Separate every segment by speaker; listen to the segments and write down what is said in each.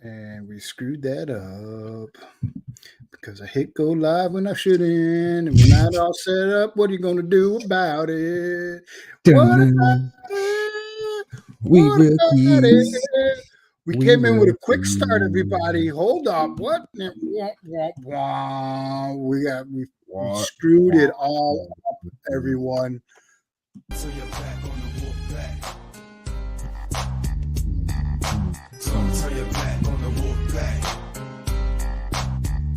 Speaker 1: And we screwed that up because I hit go live when I shouldn't. And we're not all set up. What are you going to do about it? What about it?
Speaker 2: We
Speaker 1: What about
Speaker 2: rookies.
Speaker 1: it? We
Speaker 2: We
Speaker 1: came in with a quick start,
Speaker 2: rookies.
Speaker 1: everybody. Hold up. What? We
Speaker 2: What?
Speaker 1: screwed it all up, everyone.
Speaker 3: So you're back on the walk back. So you're back on the walk back.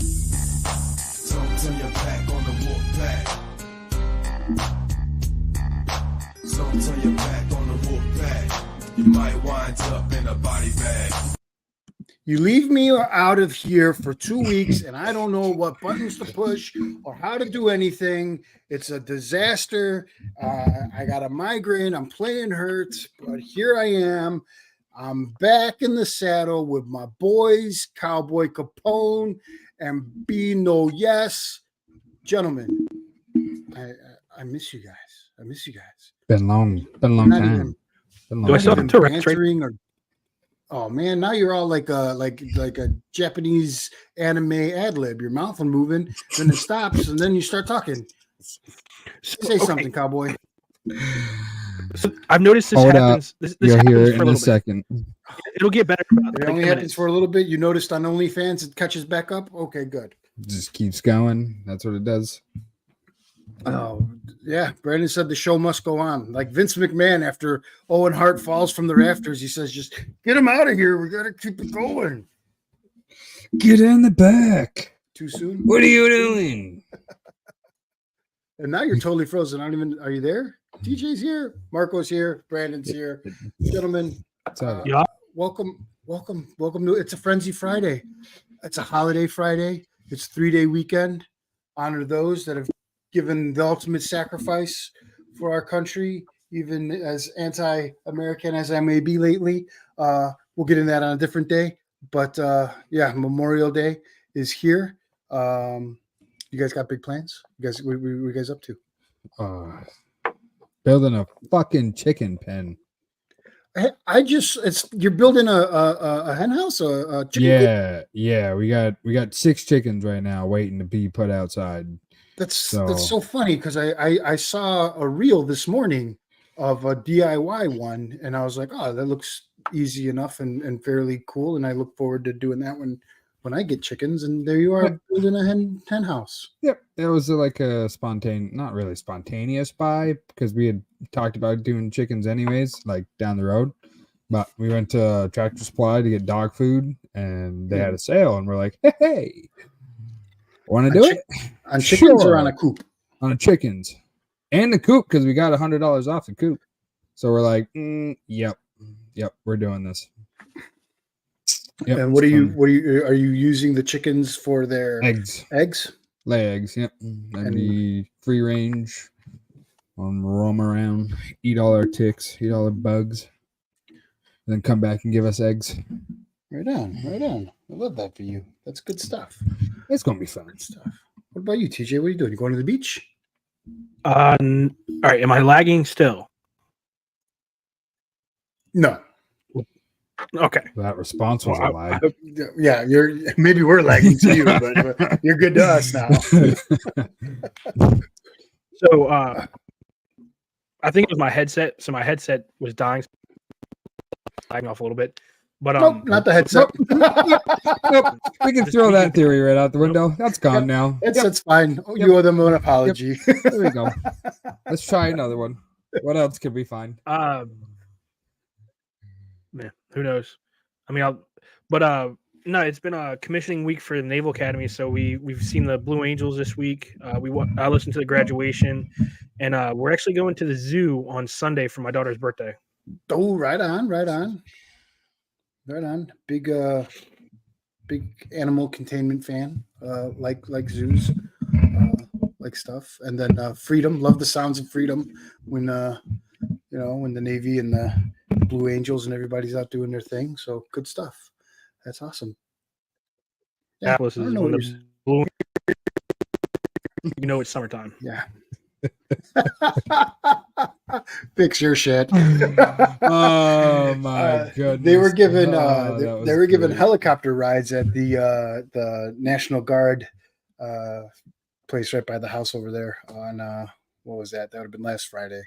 Speaker 3: So you're back on the walk back. So you're back on the walk back. You might wind up in a body bag.
Speaker 1: You leave me out of here for 2 weeks, and I don't know what buttons to push or how to do anything. It's a disaster. I got a migraine. I'm playing hurt, but here I am. I'm back in the saddle with my boys, Cowboy Capone and Bino Yes. Gentlemen, I miss you guys. I miss you guys.
Speaker 2: Been a long time.
Speaker 4: Do I still have to rest?
Speaker 1: Oh man, now you're all like a Japanese anime ad lib. Your mouth is moving, then it stops, and then you start talking. Say something, Cowboy.
Speaker 4: So I've noticed this
Speaker 2: Hold
Speaker 4: happens. This
Speaker 2: You'll
Speaker 4: happens
Speaker 2: hear it
Speaker 4: for
Speaker 2: in
Speaker 4: a
Speaker 2: a
Speaker 4: little bit.
Speaker 2: second.
Speaker 4: It'll get better. For about
Speaker 1: It
Speaker 4: like
Speaker 1: only
Speaker 4: 10
Speaker 1: happens
Speaker 4: minutes.
Speaker 1: for a little bit. You noticed on OnlyFans it catches back up. Okay, good.
Speaker 2: Just keeps going. That's what it does.
Speaker 1: Oh yeah, Brandon said the show must go on. Like Vince McMahon after Owen Hart falls from the rafters, he says, "Just get him out of here. We got to keep it going."
Speaker 2: Get in the back.
Speaker 1: Too soon.
Speaker 2: What are you doing?
Speaker 1: And now you're totally frozen. I don't even. Are you there? TJ's here. Marco's here. Brandon's here. Gentlemen,
Speaker 4: Yeah.
Speaker 1: welcome. To it's a Frenzy Friday. It's a holiday Friday. It's 3-day weekend. Honor those that have given the ultimate sacrifice for our country, even as anti-American as I may be lately. We'll get into that on a different day. But yeah, Memorial Day is here. You guys got big plans? You guys, what are you guys up to?
Speaker 2: Building a fucking chicken pen.
Speaker 1: You're building a hen house, a chicken coop?
Speaker 2: Yeah. We got 6 chickens right now waiting to be put outside.
Speaker 1: That's so funny because I saw a reel this morning of a DIY one, and I was like, oh, that looks easy enough and fairly cool, and I look forward to doing that when I get chickens. And there you are building a hen house.
Speaker 2: Yep, it was like a not really spontaneous buy because we had talked about doing chickens anyways, like down the road. But we went to Tractor Supply to get dog food, and they had a sale, and we're like, hey, want to do it?
Speaker 1: On chickens or on a coop?
Speaker 2: On the chickens and the coop because we got $100 off the coop. So we're like, yep, we're doing this. Yep,
Speaker 1: and what are you using the chickens for their
Speaker 2: eggs? Lay eggs, yep. And be free range, roam around, eat all our ticks, eat all our bugs, and then come back and give us eggs.
Speaker 1: Right on. I love that for you. That's good stuff.
Speaker 2: It's gonna be fun.
Speaker 1: Good stuff. What about you, TJ? What are you doing? You going to the beach?
Speaker 4: All right. Am I lagging still?
Speaker 1: No.
Speaker 4: Okay.
Speaker 2: That response was a lie.
Speaker 1: Yeah, maybe we're lagging to you, but you're good to us now.
Speaker 4: So I think it was my headset. So my headset was dying, lagging off a little bit. But
Speaker 1: nope, not the headset.
Speaker 2: Nope. We can throw that theory right out the window. That's gone now.
Speaker 1: Headset's fine. You owe them an apology.
Speaker 2: There we go. Let's try another one. What else could we find?
Speaker 4: Man, who knows? I mean, no, it's been a commissioning week for the Naval Academy, so we've seen the Blue Angels this week. I listened to the graduation, and we're actually going to the zoo on Sunday for my daughter's birthday.
Speaker 1: Oh, right on. Big animal containment fan. Like zoos, like stuff, and then freedom. Love the sounds of freedom when when the Navy and the Blue Angels and everybody's out doing their thing. So good stuff. That's awesome. Yeah,
Speaker 4: It's summertime.
Speaker 1: Yeah. Fix your shit.
Speaker 2: Oh my goodness!
Speaker 1: They were given
Speaker 2: Oh,
Speaker 1: they,
Speaker 2: that
Speaker 1: they
Speaker 2: was
Speaker 1: were given
Speaker 2: great.
Speaker 1: helicopter rides at the National Guard place right by the house over there on what was that? That would have been last Friday.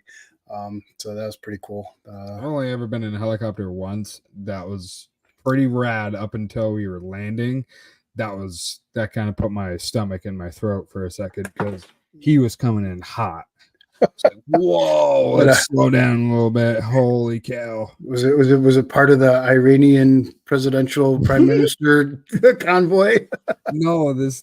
Speaker 1: So that was pretty cool.
Speaker 2: I've only ever been in a helicopter once. That was pretty rad up until we were landing. That kind of put my stomach in my throat for a second because he was coming in hot. It's like, whoa,
Speaker 1: But,
Speaker 2: let's slow down a little bit. Holy cow.
Speaker 1: was it part of the Iranian presidential prime minister convoy?
Speaker 2: No, this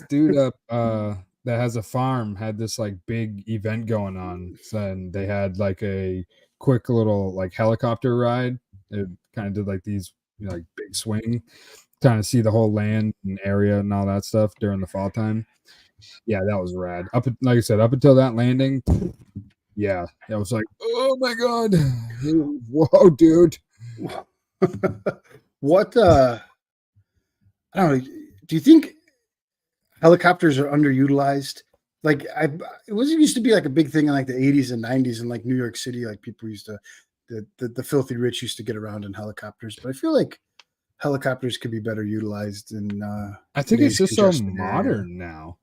Speaker 2: dude up that has a farm had this like big event going on. And they had like a quick little like helicopter ride. It kind of did like these like big swing, kind of see the whole land and area and all that stuff during the fall time. Yeah, that was rad. Like I said, up until that landing, yeah, it was like, oh my god, whoa, dude.
Speaker 1: What I don't know. Do you think helicopters are underutilized? Like it used to be like a big thing in like the 80s and 90s in like New York City. Like people used to the filthy rich used to get around in helicopters, but I feel like helicopters could be better utilized in
Speaker 2: I think it's
Speaker 1: today's
Speaker 2: just so
Speaker 1: congested area.
Speaker 2: modern now.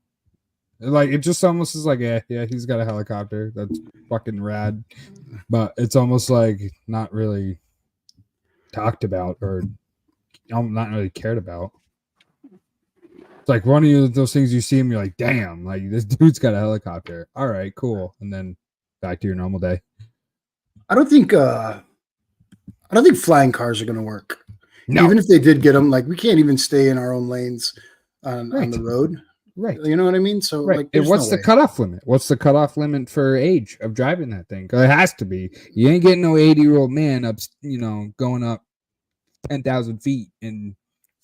Speaker 2: Like it just almost is like, yeah, he's got a helicopter. That's fucking rad. But it's almost like not really talked about or not really cared about. It's like one of those things you see him, you're like, damn, like this dude's got a helicopter. All right, cool. And then back to your normal day.
Speaker 1: I don't think flying cars are going to work.
Speaker 2: No.
Speaker 1: Even if they did get them, like we can't even stay in our own lanes on the road.
Speaker 2: Right.
Speaker 1: You know what I mean? So
Speaker 2: Right.
Speaker 1: like,
Speaker 2: And
Speaker 1: there's
Speaker 2: what's
Speaker 1: no
Speaker 2: the
Speaker 1: way.
Speaker 2: cutoff limit? What's the cutoff limit for age of driving that thing? 'Cause it has to be. You ain't getting no 80-year-old man up, going up 10,000 feet and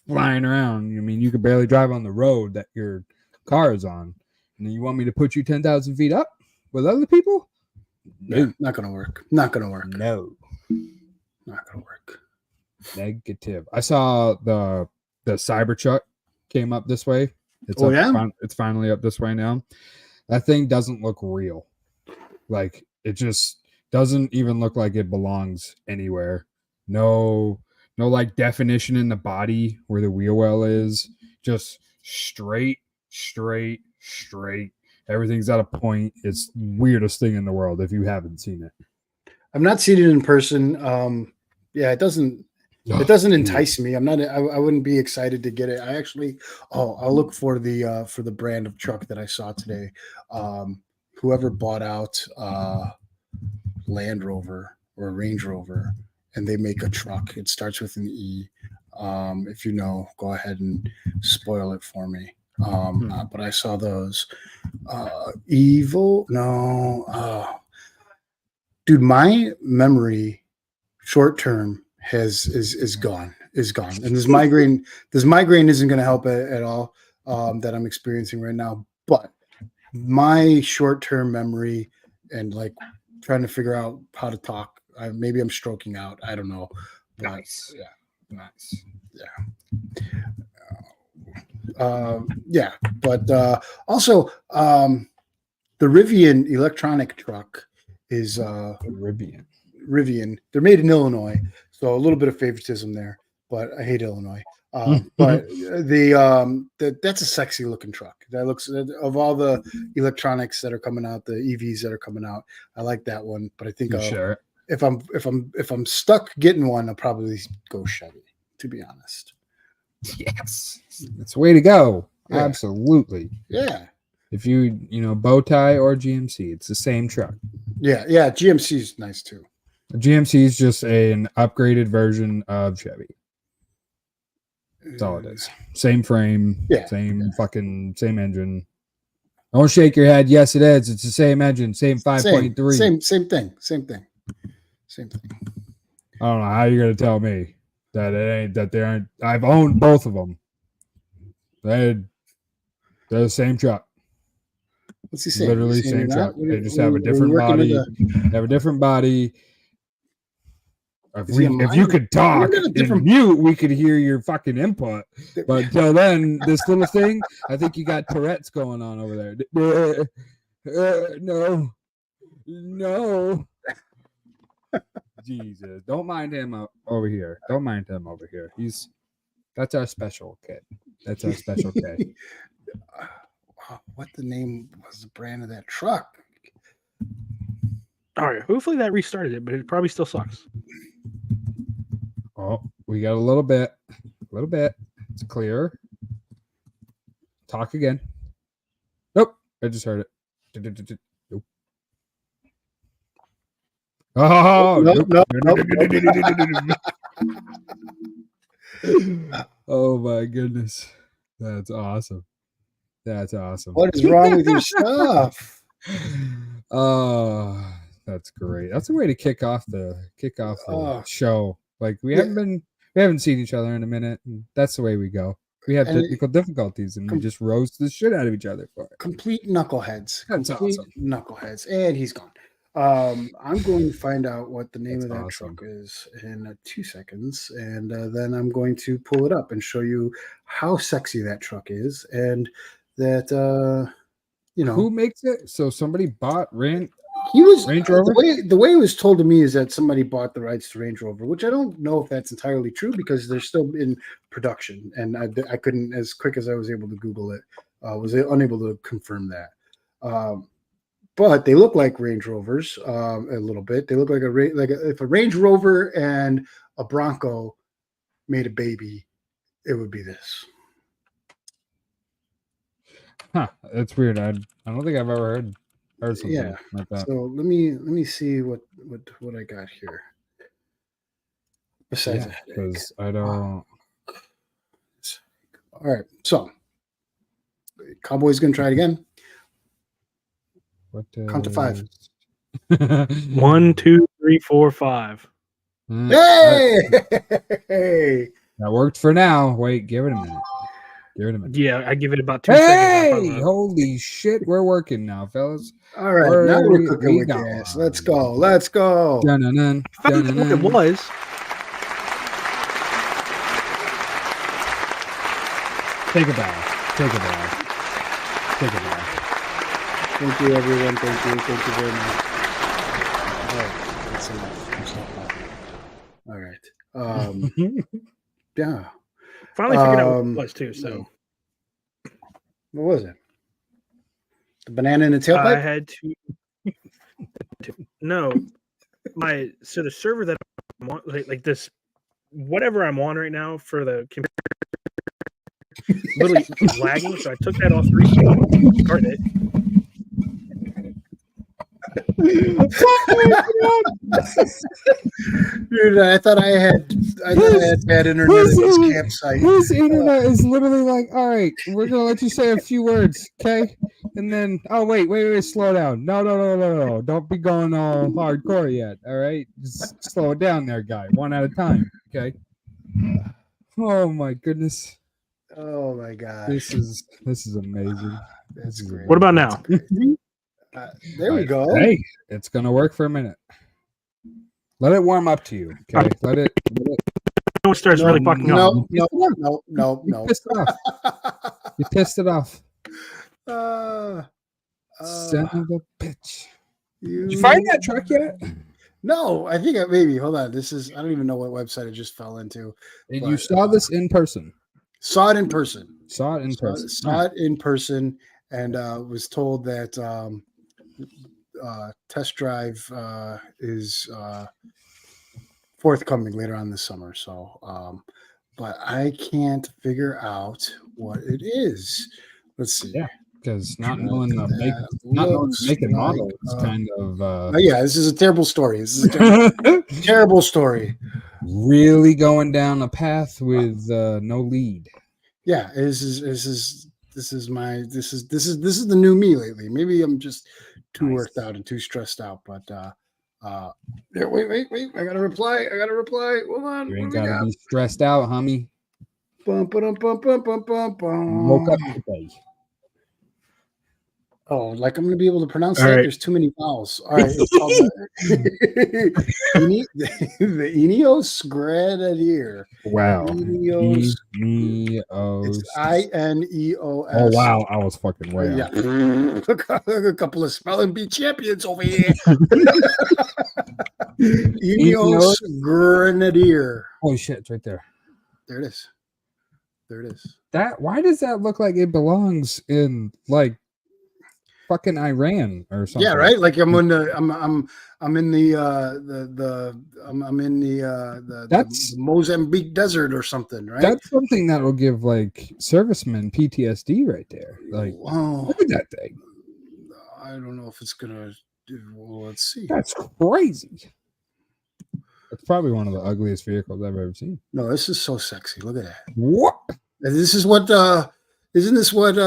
Speaker 2: flying around. I mean, you could barely drive on the road that your car is on. And then you want me to put you 10,000 feet up with other people?
Speaker 1: Yeah, not going to work. Not going to work.
Speaker 2: No.
Speaker 1: Not going to work.
Speaker 2: Negative. I saw the Cybertruck came up this way. It's
Speaker 1: Oh,
Speaker 2: up,
Speaker 1: yeah?
Speaker 2: it's finally up this way now. That thing doesn't look real. Like it just doesn't even look like it belongs anywhere. No like definition in the body where the wheel well is. Just straight. Everything's at a point. It's the weirdest thing in the world if you haven't seen it.
Speaker 1: I've not seen it in person. Yeah, it doesn't entice me. I wouldn't be excited to get it. I'll look for the brand of truck that I saw today. Whoever bought out Land Rover or Range Rover, and they make a truck. It starts with an E. If you know, go ahead and spoil it for me. But I saw those. Evo? No. Dude, my memory short term is gone. And this migraine isn't going to help at all that I'm experiencing right now. But my short term memory and like trying to figure out how to talk, maybe I'm stroking out. I don't know. But,
Speaker 2: Nice.
Speaker 1: Yeah.
Speaker 2: Nice.
Speaker 1: Yeah. But also, the Rivian electronic truck is Rivian. They're made in Illinois, so a little bit of favoritism there. But I hate Illinois. But that's a sexy looking truck. That looks, of all the electronics that are coming out, the EVs that are coming out, I like that one. But I think
Speaker 2: Sure.
Speaker 1: if I'm stuck getting one, I'll probably go Chevy. To be honest.
Speaker 2: Yes. It's the way to go.
Speaker 1: Yeah.
Speaker 2: Absolutely.
Speaker 1: Yeah.
Speaker 2: If you bow tie or GMC, it's the same truck.
Speaker 1: Yeah. GMC is nice too.
Speaker 2: GMC is just an upgraded version of Chevy. That's all it is. Same frame,
Speaker 1: Yeah.
Speaker 2: same engine. Don't shake your head. Yes, it is. It's the same engine, same 5.3.
Speaker 1: Same thing.
Speaker 2: I don't know how you're gonna tell me that it ain't that they aren't. I've owned both of them. They're the same truck.
Speaker 1: What's he saying?
Speaker 2: Literally
Speaker 1: He's saying
Speaker 2: same
Speaker 1: you're
Speaker 2: truck.
Speaker 1: not?
Speaker 2: They just have a different body. They have a different body.
Speaker 1: Is he a
Speaker 2: If you
Speaker 1: minor?
Speaker 2: could talk
Speaker 1: We're in a different-
Speaker 2: and mute, we could hear your fucking input. But until then, this little thing, I think you got Tourette's going on over there. No. No. Jesus. Don't mind him over here. Don't mind him over here. That's our special kid. That's our special kid.
Speaker 1: What the name was the brand of that truck?
Speaker 4: All right. Hopefully that restarted it, but it probably still sucks.
Speaker 2: Oh, we got a little bit. A little bit. It's clear. Talk again. Nope. I just heard it. Nope. Oh,
Speaker 1: Nope,
Speaker 2: nope.
Speaker 1: nope.
Speaker 2: Oh my goodness. That's awesome. That's awesome.
Speaker 1: What is wrong with your stuff?
Speaker 2: Oh, that's great. That's a way to kick off the
Speaker 1: Oh.
Speaker 2: show. Like we
Speaker 1: Yeah.
Speaker 2: haven't seen each other in a minute. And that's the way we go. We have
Speaker 1: And
Speaker 2: technical difficulties and we just roast the shit out of each other for it.
Speaker 1: Complete knuckleheads.
Speaker 2: That's
Speaker 1: Complete
Speaker 2: awesome.
Speaker 1: knuckleheads. And he's gone. I'm going to find out what the name
Speaker 2: That's
Speaker 1: of that
Speaker 2: awesome.
Speaker 1: truck is in 2 seconds. And then I'm going to pull it up and show you how sexy that truck is. And that,
Speaker 2: Who makes it? So somebody bought
Speaker 1: he was
Speaker 2: Range Rover?
Speaker 1: the way it was told to me is that somebody bought the rights to Range Rover, which I don't know if that's entirely true because they're still in production, and I couldn't, as quick as I was able to Google it, was unable to confirm that. But they look like Range Rovers a little bit. They look like if a Range Rover and a Bronco made a baby, it would be this.
Speaker 2: Huh, that's weird. I don't think I've ever heard something
Speaker 1: Yeah.
Speaker 2: like that.
Speaker 1: So let me see what I got here. Besides
Speaker 2: Yeah,
Speaker 1: that,
Speaker 2: because I don't.
Speaker 1: all right. So Cowboy's gonna try it again.
Speaker 2: What
Speaker 1: Count to 5.
Speaker 4: 1, 2, 3, 4, 5.
Speaker 1: Hey!
Speaker 2: That worked for now. Wait, give it a minute. Give it a minute.
Speaker 4: Yeah, I give it about 2 seconds.
Speaker 2: Hey! Holy shit, we're working now, fellas.
Speaker 1: All right,
Speaker 2: Where
Speaker 1: now
Speaker 2: we-
Speaker 1: we're cooking
Speaker 2: we
Speaker 1: with
Speaker 2: got
Speaker 1: gas.
Speaker 2: one.
Speaker 1: Let's go. Let's go.
Speaker 2: Dun-dun-dun,
Speaker 4: I found out what it
Speaker 2: dun-dun-dun.
Speaker 4: was.
Speaker 2: Take a bath. Take a bath. Take a bath.
Speaker 1: Thank you, everyone. Thank you. Thank you very much. All right, that's enough. I'm stopping. All right. Yeah.
Speaker 4: Finally figured out what it
Speaker 1: Um,
Speaker 4: was too. So
Speaker 1: What was it? The banana in the
Speaker 4: I
Speaker 1: tailpipe?
Speaker 4: had to no, the server that I'm on, like this, whatever I'm on right now for the computer, literally lagging. So I took that off the restart, started it.
Speaker 1: Dude, I thought I had bad internet at this campsite.
Speaker 2: His internet is literally like, all right, we're gonna let you say a few words, okay? And then, oh wait, slow down. No, don't be going all hardcore yet. All right, just slow it down, there, guy. One at a time, okay? Oh my goodness,
Speaker 1: Oh my gosh.
Speaker 2: this is amazing.
Speaker 1: That's great.
Speaker 4: What about now?
Speaker 1: There we go.
Speaker 2: Hey, it's gonna work for a minute. Let it warm up to you, okay? Let it.
Speaker 4: It starts really fucking up.
Speaker 1: No.
Speaker 2: You pissed it off. You pissed it off. Son of a bitch. Did you find that truck yet?
Speaker 1: No, I think maybe. Hold on. I don't even know what website it just fell into.
Speaker 2: And you saw this in person.
Speaker 1: Saw it in person.
Speaker 2: Saw it in person.
Speaker 1: Saw it in person, and was told that test drive is forthcoming later on this summer. So, but I can't figure out what it is. Let's see.
Speaker 2: Yeah, because not knowing the make and model is kind of
Speaker 1: yeah, this is a terrible story. This is a terrible story.
Speaker 2: Really going down a path with no lead.
Speaker 1: Yeah, this is the new me lately. Maybe I'm just too worked out and too stressed out. But there, wait! I gotta reply. Hold on.
Speaker 2: You ain't gotta be stressed out, homie.
Speaker 1: Bum, ba-dum, bum, bum, bum, bum, bum.
Speaker 2: Woke up today.
Speaker 1: Oh, like I'm going to be able to pronounce
Speaker 4: All
Speaker 1: that.
Speaker 4: right.
Speaker 1: There's too many vowels. All right. It's called the Ineos Grenadier.
Speaker 2: Wow.
Speaker 1: Ineos.
Speaker 2: Ineos.
Speaker 1: It's INEOS.
Speaker 2: Oh wow, I was fucking way
Speaker 1: Yeah.
Speaker 2: off.
Speaker 1: A couple of spelling bee champions over here. Ineos
Speaker 2: Ineos?
Speaker 1: Grenadier.
Speaker 2: Holy shit, it's right there.
Speaker 1: There it is. There it is.
Speaker 2: That why does that look like it belongs in like fucking Iran or something?
Speaker 1: Yeah, right. Like I'm in the I'm in the
Speaker 2: That's-
Speaker 1: Mozambique desert or something, right?
Speaker 2: That's something that will give like servicemen PTSD right there. Like,
Speaker 1: Oh,
Speaker 2: look at that thing.
Speaker 1: I don't know if it's gonna do. Well, let's see.
Speaker 2: That's crazy. That's probably one of the ugliest vehicles I've ever seen.
Speaker 1: No, this is so sexy. Look at that.
Speaker 2: What?
Speaker 1: And this is what isn't this what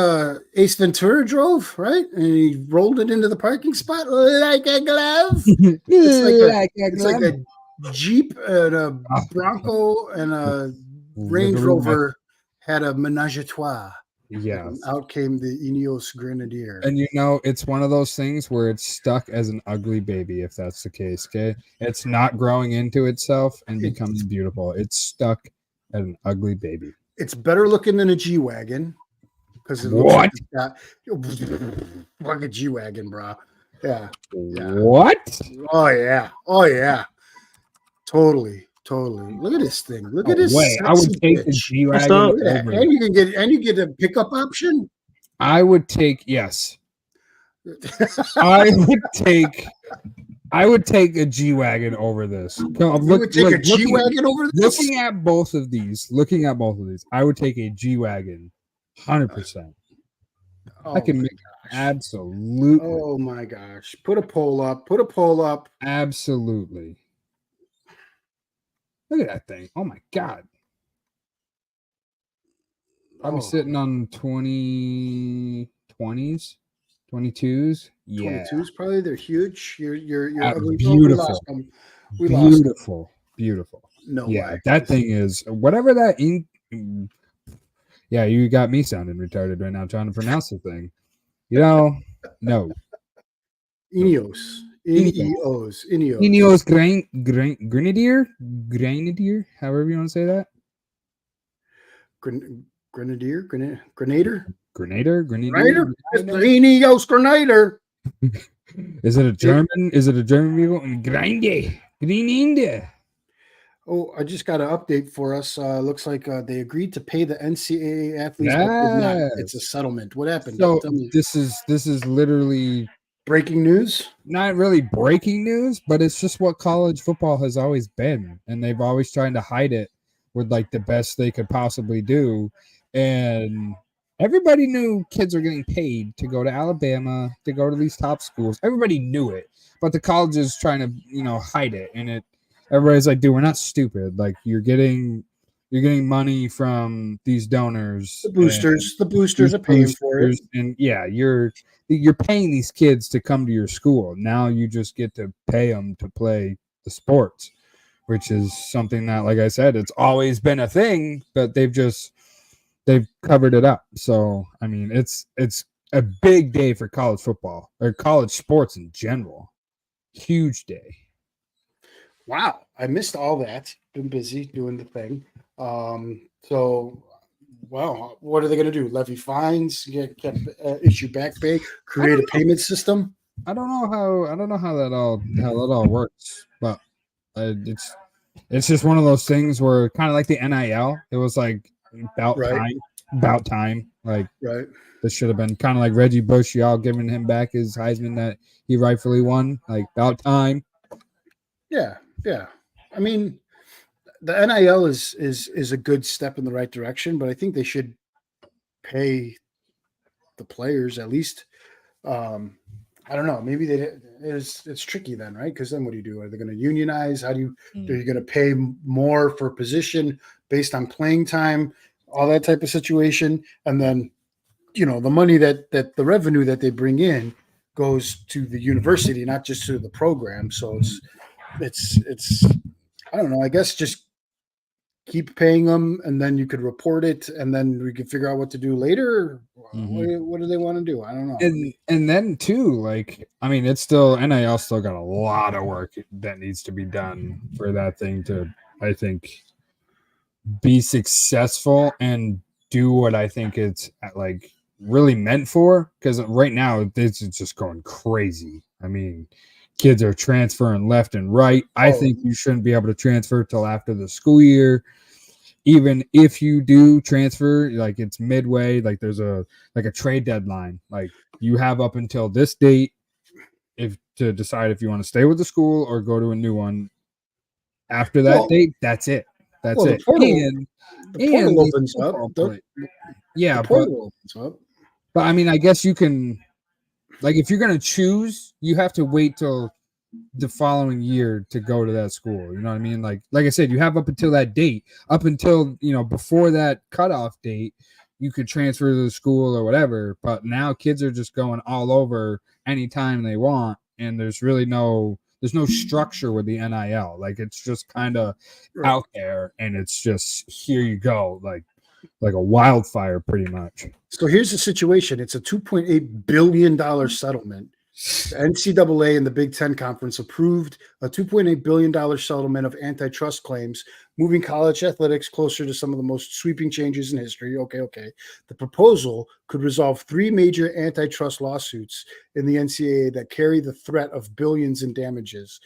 Speaker 1: Ace Ventura drove, right? And he rolled it into the parking spot like a glove. It's like a Jeep and a Bronco and a Range Rover had a menage a trois.
Speaker 2: Yeah.
Speaker 1: And out came the Ineos Grenadier.
Speaker 2: And you know, it's one of those things where it's stuck as an ugly baby, if that's the case. Okay. It's not growing into itself and becoming beautiful. It's stuck as an ugly baby.
Speaker 1: It's better looking than a G Wagon. Because it looks
Speaker 2: What?
Speaker 1: like it's got like a G Wagon, bro. Yeah.
Speaker 2: What?
Speaker 1: Oh yeah. Oh yeah. Totally. Look at this thing. Look at this.
Speaker 2: Way. I would
Speaker 1: sexy
Speaker 2: take the
Speaker 1: bitch.
Speaker 2: G
Speaker 4: What's
Speaker 2: Wagon
Speaker 4: up?
Speaker 1: Yeah,
Speaker 2: over.
Speaker 1: and you get a pickup option.
Speaker 2: I would take yes. I would take a G Wagon over this.
Speaker 1: You would take a G Wagon over this.
Speaker 2: Looking at both of these, I would take a G Wagon, 100%.
Speaker 1: Oh
Speaker 2: I can
Speaker 1: my
Speaker 2: make
Speaker 1: gosh.
Speaker 2: absolutely,
Speaker 1: Oh my gosh! Put a poll up.
Speaker 2: absolutely. Look at that thing! Oh my god! I'm
Speaker 1: Oh,
Speaker 2: sitting on 20s, 22s. Yeah,
Speaker 1: 22s probably. They're huge. You're ugly.
Speaker 2: beautiful.
Speaker 1: We lost them. We lost them.
Speaker 2: Beautiful.
Speaker 1: No
Speaker 2: Yeah,
Speaker 1: way.
Speaker 2: that thing is whatever that yeah, you got me sounding retarded right now trying to pronounce the thing. You know, no.
Speaker 1: Ineos. Ineos.
Speaker 2: Ineos Grenadier, however you want to say that.
Speaker 1: Grenadier.
Speaker 2: Grenadier.
Speaker 1: Grenadier. It's the Ineos Grenadier.
Speaker 2: Is it a German? Is it a German vehicle? Grenadier.
Speaker 1: Oh, I just got an update for us. Looks like they agreed to pay the NCAA athletes. But did not.
Speaker 2: Yes.
Speaker 1: It's a settlement. What happened?
Speaker 2: So
Speaker 1: Tell me.
Speaker 2: this is literally
Speaker 1: Breaking news.
Speaker 2: not really breaking news, but it's just what college football has always been, and they've always tried to hide it with like the best they could possibly do. And everybody knew kids are getting paid to go to Alabama, to go to these top schools. Everybody knew it, but the colleges trying to hide it, and everybody's like, dude, we're not stupid. Like you're getting money from these donors.
Speaker 1: The boosters are paying for it.
Speaker 2: And yeah, you're paying these kids to come to your school. Now you just get to pay them to play the sports, which is something that, like I said, it's always been a thing, but they've covered it up. So I mean, it's a big day for college football or college sports in general. Huge day.
Speaker 1: Wow, I missed all that. Been busy doing the thing. So, well, what are they going to do? Levy fines, issue back pay, create a payment system?
Speaker 2: I don't know how that all works, but it's just one of those things where kind of like the NIL. It was like about time. Like
Speaker 1: Right.
Speaker 2: this should have been kind of like Reggie Bush, y'all giving him back his Heisman that he rightfully won. Like about time.
Speaker 1: Yeah. I mean, the NIL is a good step in the right direction, but I think they should pay the players at least. I don't know. Maybe it's tricky then, right? Because then what do you do? Are they going to unionize? Are you going to pay more for a position based on playing time, all that type of situation? And then, the money that the revenue that they bring in goes to the university, not just to the program. So it's I don't know. I guess just keep paying them, and then you could report it, and then we could figure out what to do later? What do they want to do? I don't know.
Speaker 2: And then too, like, I mean, it's still NIL still got a lot of work that needs to be done for that thing to, I think, be successful and do what I think it's like really meant for. Because right now this is just going crazy. I mean, kids are transferring left and right. I think you shouldn't be able to transfer till after the school year. Even if you do transfer, like it's midway, like there's a trade deadline. Like you have up until this date if to decide if you want to stay with the school or go to a new one. After that date, that's it. That's it.
Speaker 1: The portal opens up.
Speaker 2: Yeah,
Speaker 1: the portal opens up.
Speaker 2: But I mean, I guess you can, like, if you're gonna choose, you have to wait till the following year to go to that school. You know what I mean? Like I said, you have up until that date, up until, you know, before that cutoff date, you could transfer to the school or whatever. But now kids are just going all over anytime they want, and there's no structure with the NIL. Like it's just kind of out there, and it's just here you go, like a wildfire, pretty much.
Speaker 1: So here's the situation: it's a $2.8 billion settlement. The NCAA and the Big Ten Conference approved a $2.8 billion settlement of antitrust claims, moving college athletics closer to some of the most sweeping changes in history. Okay. The proposal could resolve 3 major antitrust lawsuits in the NCAA that carry the threat of billions in damages.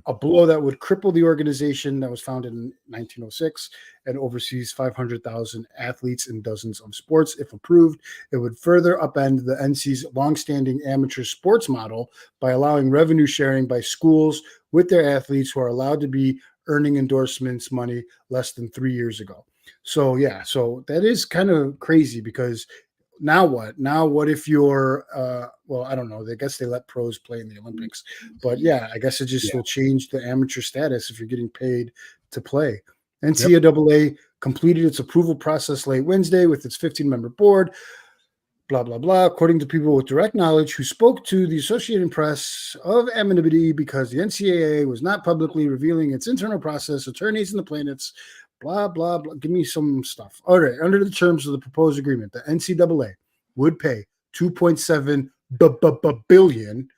Speaker 1: A blow that would cripple the organization that was founded in 1906 and oversees 500,000 athletes in dozens of sports. If approved, it would further upend the NC's longstanding amateur sports model by allowing revenue sharing by schools with their athletes who are allowed to be earning endorsements money less than 3 years ago. So that is kind of crazy, because now what? Now what if you're well, I don't know. I guess they let pros play in the Olympics, but yeah, I guess it just will change the amateur status if you're getting paid to play. NCAA completed its approval process late Wednesday with its 15-member board. Blah blah blah. According to people with direct knowledge who spoke to the Associated Press of anonymity because the NCAA was not publicly revealing its internal process, attorneys and the plaintiffs. Blah, blah, blah. Give me some stuff. All right. Under the terms of the proposed agreement, the NCAA would pay $2.7 billion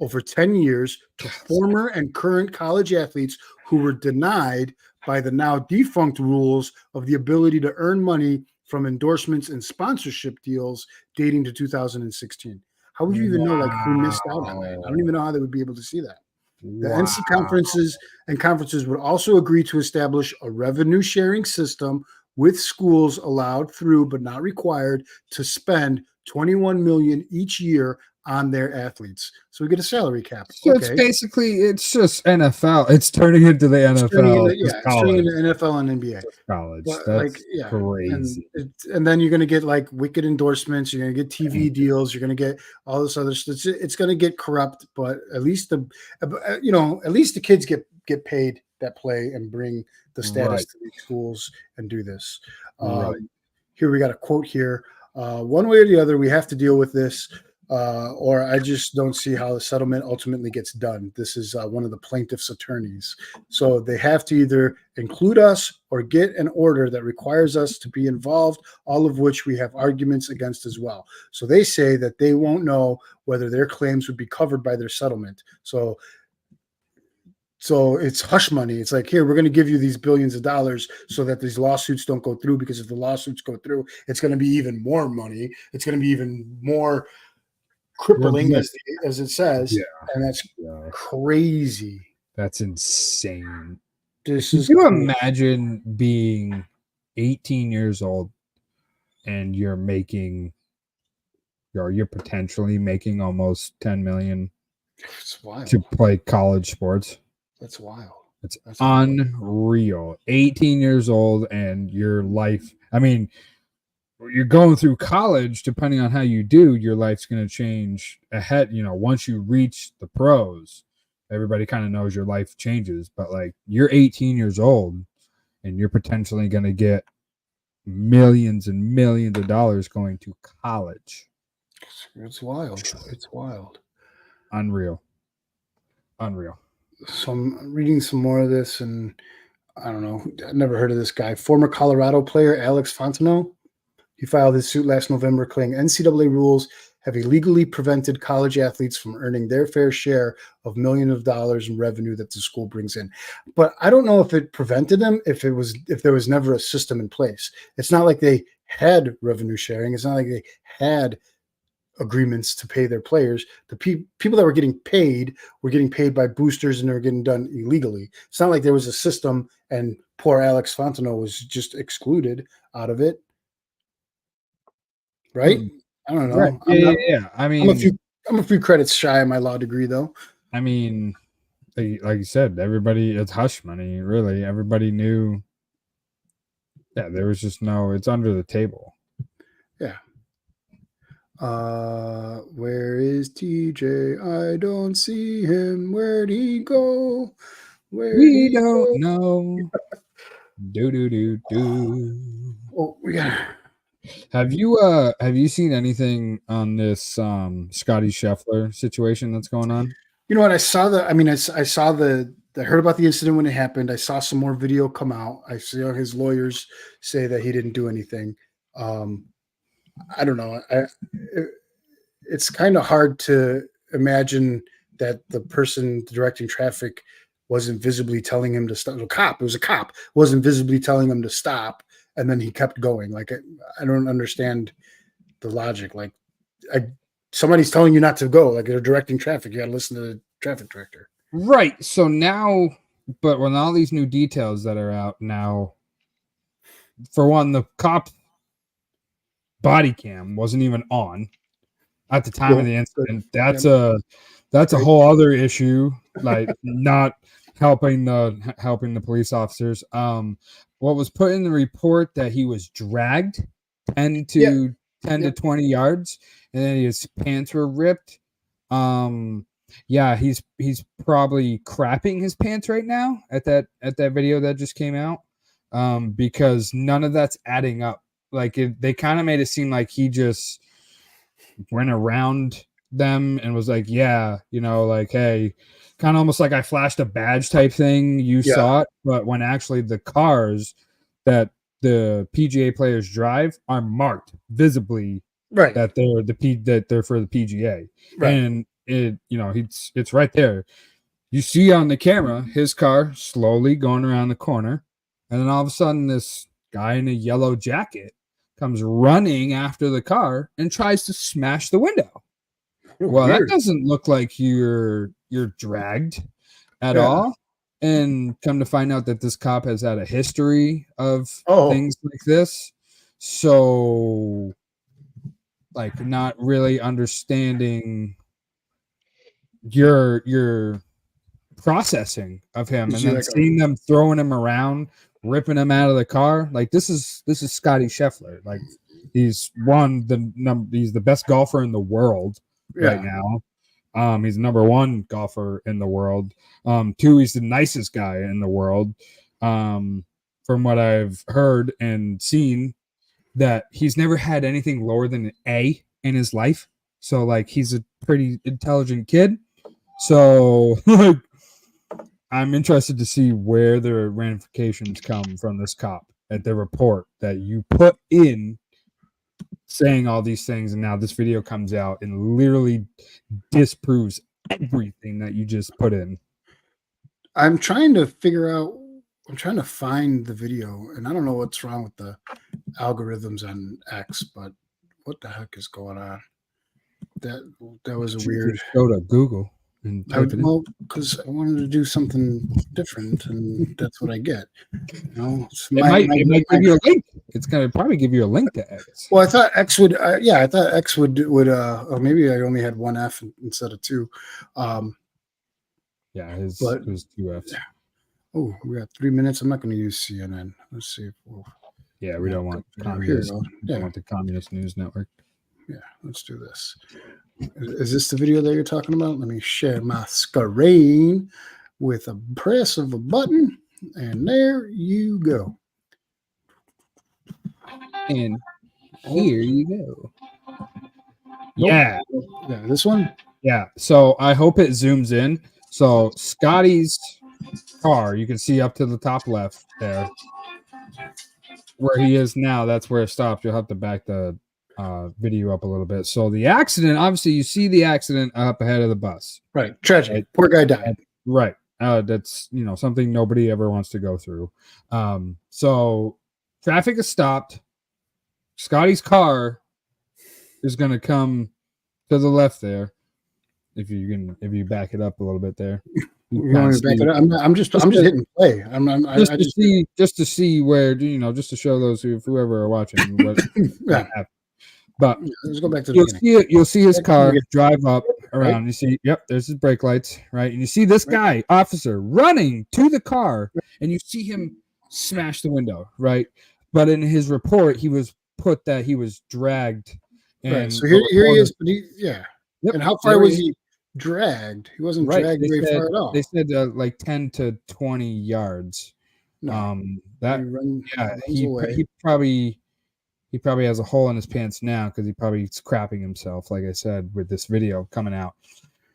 Speaker 1: over 10 years to former and current college athletes who were denied by the now defunct rules of the ability to earn money from endorsements and sponsorship deals dating to 2016. How would you even know, like, who missed out on that? I don't even know how they would be able to see that. The NC conferences would also agree to establish a revenue sharing system with schools allowed through but not required to spend $21 million each year on their athletes. So we get a salary cap.
Speaker 2: So it's just NFL. It's turning into the NFL.
Speaker 1: It's turning into NFL and NBA.
Speaker 2: College.
Speaker 1: But,
Speaker 2: that's crazy.
Speaker 1: And then you're going to get like wicked endorsements. You're going to get TV deals. You're going to get all this other stuff. It's going to get corrupt, but at least the kids get paid that play and bring the status to these schools and do this. Here we got a quote here. One way or the other, we have to deal with this. Or I just don't see how the settlement ultimately gets done. This is one of the plaintiff's attorneys. So they have to either include us or get an order that requires us to be involved, all of which we have arguments against as well. So they say that they won't know whether their claims would be covered by their settlement. So it's hush money. It's like, here, we're going to give you these billions of dollars so that these lawsuits don't go through, because if the lawsuits go through, it's going to be even more money. It's going to be even more crippling, as it says, and that's crazy.
Speaker 2: That's insane.
Speaker 1: Can
Speaker 2: you imagine being 18 years old and you're potentially making almost 10 million to play college sports?
Speaker 1: That's wild.
Speaker 2: That's unreal. 18 years old and your life, I mean, you're going through college, depending on how you do, your life's going to change ahead. Once you reach the pros, everybody kind of knows your life changes, but like you're 18 years old and you're potentially going to get millions and millions of dollars going to college.
Speaker 1: It's wild. It's wild.
Speaker 2: Unreal.
Speaker 1: So I'm reading some more of this, and I don't know. I never heard of this guy. Former Colorado player Alex Fontenot. He filed his suit last November, claiming NCAA rules have illegally prevented college athletes from earning their fair share of millions of dollars in revenue that the school brings in. But I don't know if it prevented them if there was never a system in place. It's not like they had revenue sharing. It's not like they had agreements to pay their players. The people that were getting paid by boosters, and they were getting done illegally. It's not like there was a system and poor Alex Fontenot was just excluded out of it. Right? I don't know.
Speaker 2: Right. Yeah. I mean,
Speaker 1: I'm a few credits shy of my law degree, though.
Speaker 2: I mean, like you said, it's hush money. Really, everybody knew. Yeah, there was just it's under the table.
Speaker 1: Yeah. Where is TJ? I don't see him. Where'd he go?
Speaker 2: We don't know. Do.
Speaker 1: Oh, yeah.
Speaker 2: Have you seen anything on this Scotty Scheffler situation that's going on?
Speaker 1: You know what? I heard about the incident when it happened. I saw some more video come out. I saw his lawyers say that he didn't do anything. I don't know. It's kind of hard to imagine that the person directing traffic wasn't visibly telling him to stop. It was a cop, wasn't visibly telling him to stop, and then he kept going. Like, I don't understand the logic. Like, somebody's telling you not to go. Like, they're directing traffic. You got to listen to the traffic director.
Speaker 2: Right. So now, but when all these new details that are out now, for one, the cop body cam wasn't even on at the time of the incident. That's a whole other issue. Like, not helping the police officers. What was put in the report that he was dragged 10 to 20 yards, and then his pants were ripped. He's probably crapping his pants right now at that video that just came out, because none of that's adding up. Like, they kind of made it seem like he just went around them and was like, yeah, like, hey, kind of almost like I flashed a badge type thing. You saw it, but when actually the cars that the PGA players drive are marked visibly,
Speaker 1: right,
Speaker 2: that they're for the PGA,
Speaker 1: right.
Speaker 2: And it's right there. You see on the camera his car slowly going around the corner, and then all of a sudden this guy in a yellow jacket comes running after the car and tries to smash the window. Well,
Speaker 1: Weird.
Speaker 2: that doesn't look like you're dragged at all. And come to find out that this cop has had a history of things like this. So, like, not really understanding your processing of him, and then seeing them throwing him around, ripping him out of the car. Like, this is Scotty Scheffler. Like, he's the best golfer in the world right now. He's the number one golfer in the world. Two, he's the nicest guy in the world. From what I've heard and seen, that he's never had anything lower than an A in his life. So, like, he's a pretty intelligent kid. So, like, I'm interested to see where the ramifications come from this cop at the report that you put in, saying all these things, and now this video comes out and literally disproves everything that you just put in.
Speaker 1: I'm trying to find the video, and I don't know what's wrong with the algorithms on X, but what the heck is going on? That was a weird.
Speaker 2: Go to Google and
Speaker 1: because I wanted to do something different, and that's what I get.
Speaker 2: It might give you a link. It's gonna probably give you a link to X.
Speaker 1: Well, I thought X would. I thought X would. Or maybe I only had one F instead of two.
Speaker 2: It was two Fs.
Speaker 1: Yeah. Oh, we got 3 minutes. I'm not going to use CNN. Let's see if
Speaker 2: we don't want communist. Don't want the Communist News Network.
Speaker 1: Yeah, let's do this. Is this the video that you're talking about? Let me share my screen with a press of a button, and there you go.
Speaker 2: And here you go.
Speaker 1: Yeah, this one.
Speaker 2: Yeah. So I hope it zooms in. So Scotty's car. You can see up to the top left there where he is now. That's where it stopped. You'll have to back the video up a little bit. So the accident, obviously, you see the accident up ahead of the bus.
Speaker 1: Right. Tragic.
Speaker 2: Right.
Speaker 1: Poor guy died.
Speaker 2: Right. That's something nobody ever wants to go through. So traffic is stopped. Scotty's car is going to come to the left there. If you back it up a little bit there.
Speaker 1: You want me to back it up? I'm just hitting play.
Speaker 2: Just to see where, just to show those whoever are watching what
Speaker 1: Yeah.
Speaker 2: happened. But
Speaker 1: Let's go back to the beginning.
Speaker 2: you'll see his car drive up around. You see, yep, there's his brake lights, right? And you see this guy, officer, running to the car, and you see him smash the window, right? But in his report, he was put that he was dragged. And
Speaker 1: Right. So here he is. But yeah.
Speaker 2: Yep,
Speaker 1: And how far was he dragged? He wasn't dragged very far at all.
Speaker 2: They said like 10 to 20 yards.
Speaker 1: No.
Speaker 2: He probably has a hole in his pants now because he probably is crapping himself, like I said, with this video coming out.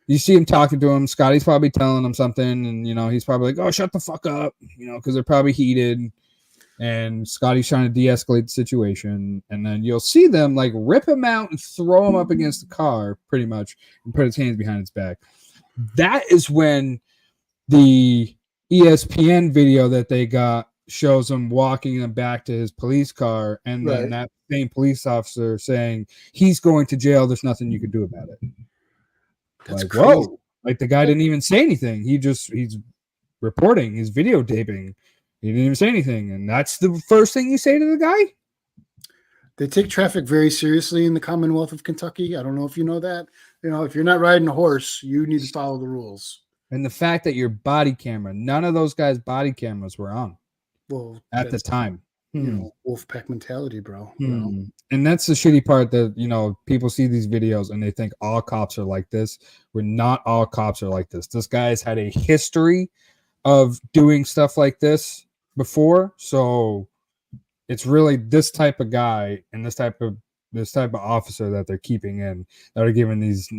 Speaker 2: You see him talking to him. Scotty's probably telling him something, and he's probably like, "Oh, shut the fuck up," because they're probably heated. And Scotty's trying to de-escalate the situation, and then you'll see them like rip him out and throw him up against the car, pretty much, and put his hands behind his back. That is when the ESPN video that they got shows him walking him back to his police car, and then that same police officer saying he's going to jail. There's nothing you can do about it.
Speaker 1: That's
Speaker 2: like,
Speaker 1: crazy.
Speaker 2: whoa! Like the guy didn't even say anything. He's reporting. He's videotaping. He didn't even say anything, and that's the first thing you say to the guy?
Speaker 1: They take traffic very seriously in the Commonwealth of Kentucky. I don't know if you know that. If you're not riding a horse, you need to follow the rules.
Speaker 2: And the fact that your body camera, none of those guys' body cameras were on at the time.
Speaker 1: Wolf pack mentality, bro.
Speaker 2: And that's the shitty part that, people see these videos and they think all cops are like this. When not all cops are like this. This guy's had a history of doing stuff like this before, so it's really this type of guy and this type of officer that they're keeping in, that are giving these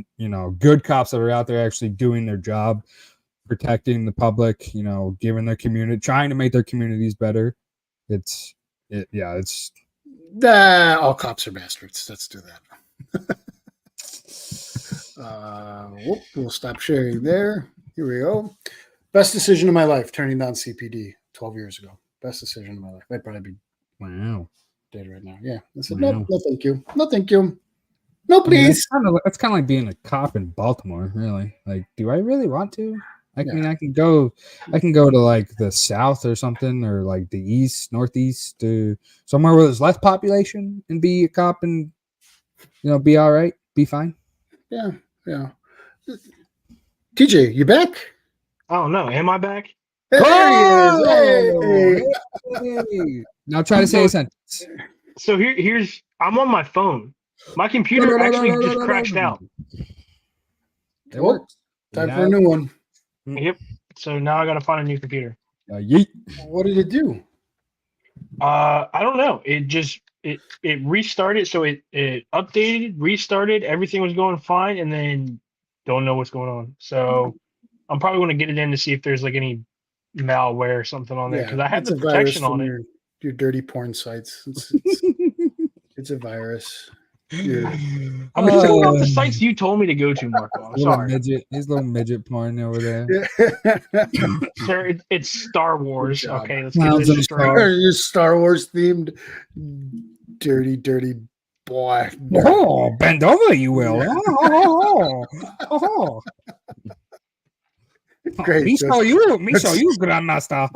Speaker 2: good cops that are out there actually doing their job, protecting the public, giving their community, trying to make their communities better.
Speaker 1: All cops are bastards. Let's do that. We'll stop sharing there. Here we go. Best decision of my life, turning down CPD 12 years ago. Best decision of my life. I'd probably be dead right now. Yeah. I said, no, thank you. No, thank you. No, please.
Speaker 2: It's kind of like being a cop in Baltimore, really. Like, do I really want to? I mean, I can go to like the South or something, or like the East, Northeast, to somewhere where there's less population and be a cop and, be all right, be fine.
Speaker 1: Yeah. TJ, you back?
Speaker 5: Oh no, am I back?
Speaker 1: There he is.
Speaker 2: Hey. Now try to say a sentence.
Speaker 5: So here's I'm on my phone. My computer actually just crashed out.
Speaker 2: It works.
Speaker 1: Time for a new one.
Speaker 5: Yep. So now I gotta find a new computer.
Speaker 2: Yeet.
Speaker 1: What did it do?
Speaker 5: I don't know. It restarted, so it updated, restarted, everything was going fine, and then don't know what's going on. So I'm probably going to get it in to see if there's like any malware or something on there, because I had the protection on it.
Speaker 1: Your dirty porn sites. It's a virus.
Speaker 5: I'm just checking out the sites you told me to go to, Marco. I'm sorry.
Speaker 2: His little midget porn over there.
Speaker 5: Sir, it's Star Wars. Okay, let's
Speaker 2: get this
Speaker 5: straight.
Speaker 1: Your Star Wars themed dirty boy.
Speaker 2: Oh, bend over, you will. Oh.
Speaker 1: Great.
Speaker 2: Me show you, Grandmaster.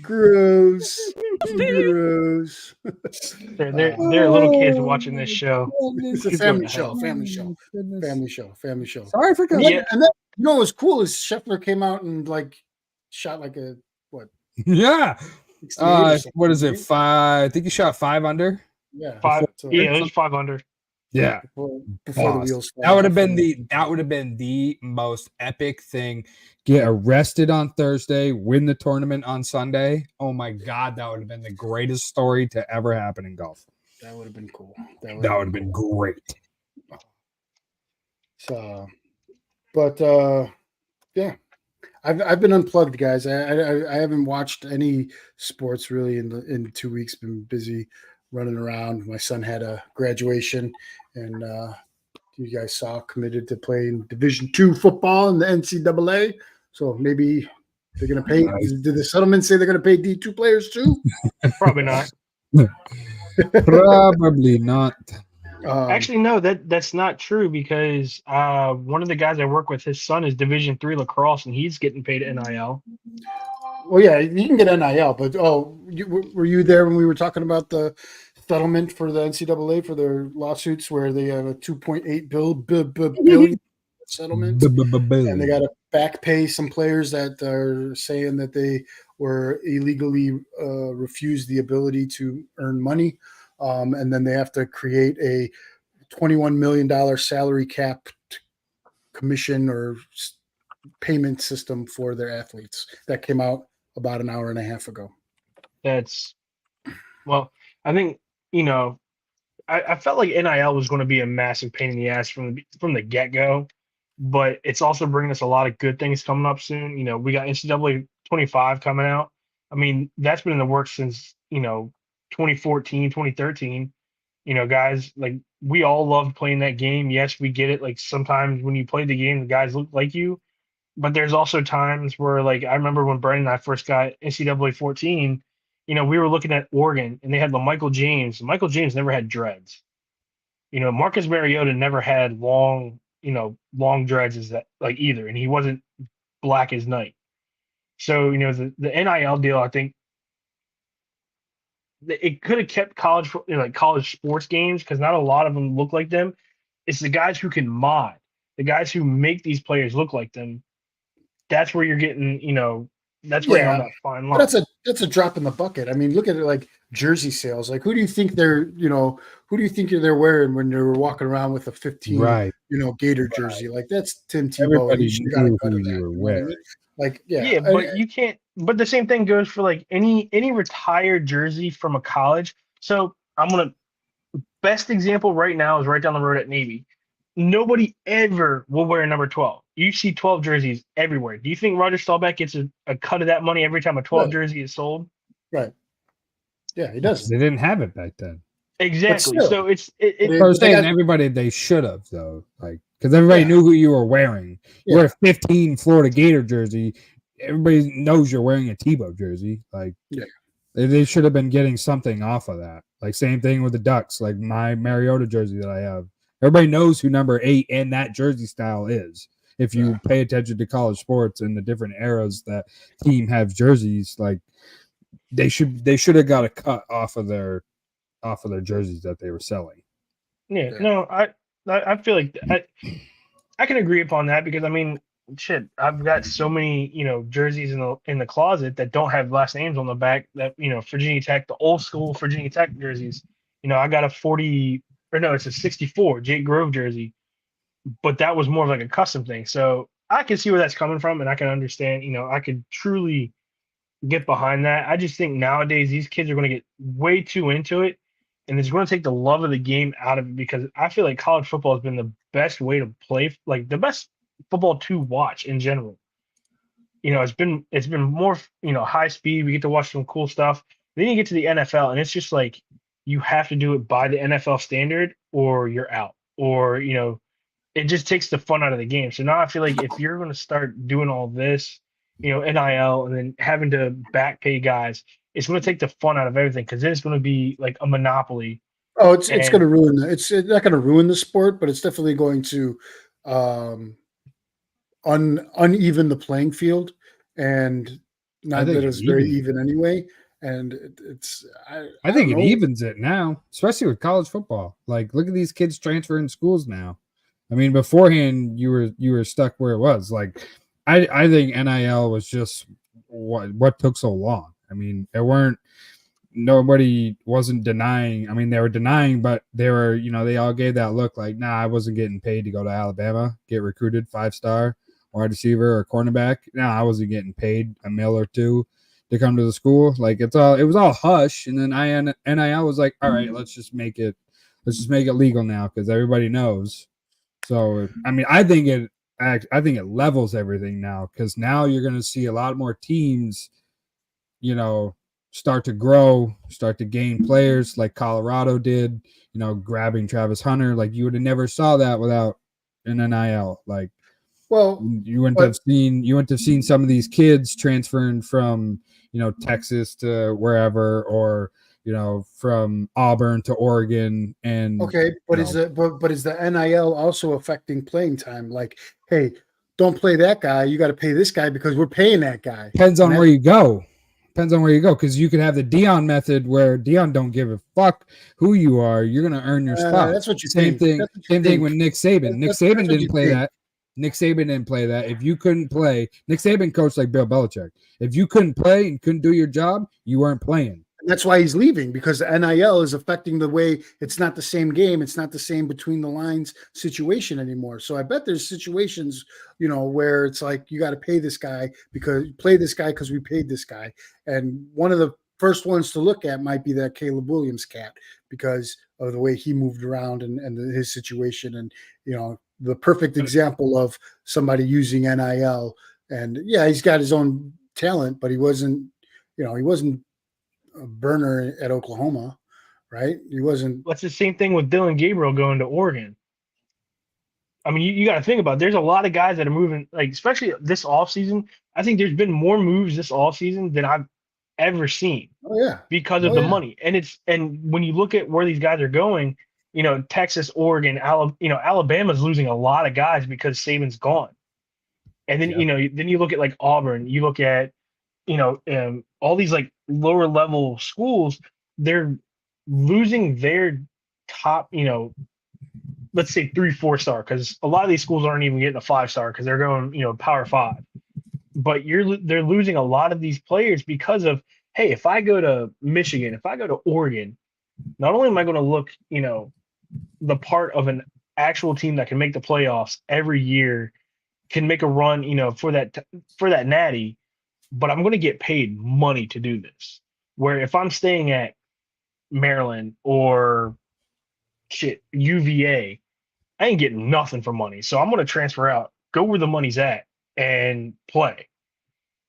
Speaker 1: Gross.
Speaker 5: They're little kids watching this show.
Speaker 1: It's a family show.
Speaker 2: Sorry for coming.
Speaker 1: And then, what was cool is Scheffler came out and shot like a what?
Speaker 2: Yeah. What is it? 5? I think he shot 5 under.
Speaker 1: Yeah.
Speaker 5: 5. It was 5 under.
Speaker 2: Yeah.
Speaker 1: Before the wheels.
Speaker 2: That would have been the most epic thing. Get arrested on Thursday, win the tournament on Sunday. Oh my God, that would have been the greatest story to ever happen in golf.
Speaker 1: That would have been cool.
Speaker 2: That would have been great.
Speaker 1: So, but yeah, I've been unplugged, guys. I haven't watched any sports really in 2 weeks. Been busy running around. My son had a graduation, and you guys saw committed to playing Division II football in the NCAA. So maybe they're going to pay.
Speaker 2: Nice.
Speaker 1: Did the settlement say they're going to pay D2 players too?
Speaker 5: Probably not.
Speaker 2: Probably not.
Speaker 5: Actually, no, that's not true because one of the guys I work with, his son is Division III lacrosse, and he's getting paid NIL.
Speaker 1: Well, yeah, you can get NIL, but were you there when we were talking about the settlement for the NCAA for their lawsuits where they have a 2.8 billion settlement, and they got to back pay some players that are saying that they were illegally refused the ability to earn money. And then they have to create a $21 million salary cap commission or payment system for their athletes. That came out about an hour and a half ago.
Speaker 5: Well, I think, I felt like NIL was going to be a massive pain in the ass from the get-go, but it's also bringing us a lot of good things coming up soon. We got NCAA 25 coming out. I mean, that's been in the works since, 2014, 2013. Guys, like, we all loved playing that game. Yes, we get it. Like, sometimes when you play the game, the guys look like you. But there's also times where, like, I remember when Brandon and I first got NCAA 14, we were looking at Oregon, and they had Michael James. Michael James never had dreads. Marcus Mariota never had long dreads either, and he wasn't black as night. So, the NIL deal, I think, it could have kept college sports games because not a lot of them look like them. It's the guys who can mod, the guys who make these players look like them. That's where you're getting, that's where you're on that fine line.
Speaker 1: But that's a drop in the bucket. I mean, look at it like jersey sales. Like, who do you think they're wearing when they're walking around with a 15, Gator jersey? Like, that's Tim Tebow.
Speaker 2: Everybody
Speaker 1: You gotta
Speaker 2: knew
Speaker 1: cut
Speaker 2: who
Speaker 1: it
Speaker 2: you
Speaker 1: out,
Speaker 2: were
Speaker 1: you know what I
Speaker 2: wearing.
Speaker 1: mean? Like, yeah.
Speaker 5: Yeah, but you can't. But the same thing goes for like any retired jersey from a college. So best example right now is right down the road at Navy. Nobody ever will wear number 12. You see 12 jerseys everywhere. Do you think Roger Staubach gets a cut of that money every time a 12 jersey is sold?
Speaker 1: Right. Yeah, he does.
Speaker 2: They didn't have it back then.
Speaker 5: Exactly.
Speaker 1: still,
Speaker 5: So it's
Speaker 2: I was saying everybody they should have though, like because everybody knew who you were wearing. You wear a 15 Florida Gator jersey. Everybody knows you're wearing a Tebow jersey. Like, they should have been getting something off of that. Like, same thing with the Ducks. Like my Mariota jersey that I have. Everybody knows who number 8 and that jersey style is. If you pay attention to college sports and the different eras that team have jerseys, like they should have got a cut off of their jerseys that they were selling.
Speaker 5: Yeah. No, I feel like I can agree upon that because I mean, shit, I've got so many, jerseys in the closet that don't have last names on the back that, Virginia Tech, the old school Virginia Tech jerseys. I got it's a 64 Jake Grove jersey, but that was more of like a custom thing. So I can see where that's coming from and I can understand, I could truly get behind that. I just think nowadays these kids are going to get way too into it and it's going to take the love of the game out of it because I feel like college football has been the best way to play, like the best football to watch in general. It's been more, high speed. We get to watch some cool stuff. Then you get to the NFL and it's just like you have to do it by the NFL standard or you're out. Or, it just takes the fun out of the game. So now I feel like if you're going to start doing all this, NIL and then having to back pay guys, it's going to take the fun out of everything because then it's going to be like a monopoly.
Speaker 1: Oh, it's going to ruin it's not going to ruin the sport, but it's definitely going to uneven the playing field, and not that it's very even anyway. And
Speaker 2: I think it evens it now, especially with college football. Like, look at these kids transferring schools now. I mean, beforehand you were stuck where it was. Like, I think NIL was just what took so long. I mean, nobody wasn't denying. I mean, they were denying, but they were, they all gave that look like, nah, I wasn't getting paid to go to Alabama, get recruited 5-star wide receiver or cornerback. No, I wasn't getting paid $1 million or $2 million to come to the school. Like, it was all hush. And then NIL was like, all right, let's just make it legal now because everybody knows. So, I mean, I think I think it levels everything now, because now you're going to see a lot more teams, start to grow, start to gain players like Colorado did, grabbing Travis Hunter. Like, you would have never saw that without an NIL. Like,
Speaker 1: Well,
Speaker 2: you wouldn't
Speaker 1: but-
Speaker 2: have seen some of these kids transferring from, Texas to wherever, or, from Auburn to Oregon. And
Speaker 1: okay, but is the NIL also affecting playing time? Like, hey, don't play that guy. You got to pay this guy because we're paying that guy.
Speaker 2: depends on
Speaker 1: And
Speaker 2: where you go. Because you could have the Dion method where Dion don't give a fuck who you are. You're gonna earn your spot.
Speaker 1: That's what you
Speaker 2: Same
Speaker 1: think.
Speaker 2: thing.
Speaker 1: That's what you
Speaker 2: Same thing
Speaker 1: think.
Speaker 2: with Nick Saban. Nick
Speaker 1: That's what
Speaker 2: Saban
Speaker 1: you
Speaker 2: didn't play
Speaker 1: think.
Speaker 2: that. Nick Saban didn't play that. If you couldn't play, Nick Saban coached like Bill Belichick. If you couldn't play and couldn't do your job, you weren't playing.
Speaker 1: And that's why he's leaving, because the NIL is affecting the way it's not the same game. It's not the same between the lines situation anymore. So I bet there's situations, where it's like, you got to pay this guy because we paid this guy. And one of the first ones to look at might be that Caleb Williams cat, because of the way he moved around and his situation. And, the perfect example of somebody using NIL. And yeah, he's got his own talent, but he wasn't a burner at Oklahoma, right? He wasn't.
Speaker 5: That's the same thing with Dylan Gabriel going to Oregon. I mean, you got to think about it. There's a lot of guys that are moving, like, especially this offseason. I think there's been more moves this offseason than I've ever seen
Speaker 1: Oh yeah,
Speaker 5: because of the money. And when you look at where these guys are going, Texas, Oregon, Alabama's losing a lot of guys because Saban's gone. And then, then you look at like Auburn, you look at, all these like lower level schools, they're losing their top, let's say 3-4 star, because a lot of these schools aren't even getting a 5-star because they're going, Power 5. But they're losing a lot of these players because of, hey, if I go to Michigan, if I go to Oregon, not only am I going to look, the part of an actual team that can make the playoffs every year, can make a run, for that natty, but I'm going to get paid money to do this. Where if I'm staying at Maryland or UVA, I ain't getting nothing for money. So I'm going to transfer out, go where the money's at, and play.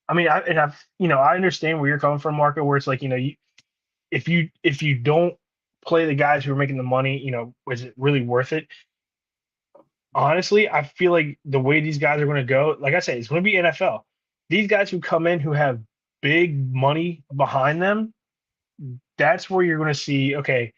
Speaker 5: I mean, I understand where you're coming from, Marco, where it's like, if you don't play the guys who are making the money, is it really worth it? Honestly, I feel like the way these guys are going to go, like I said, it's going to be NFL. These guys who come in who have big money behind them, that's where you're going to see, okay,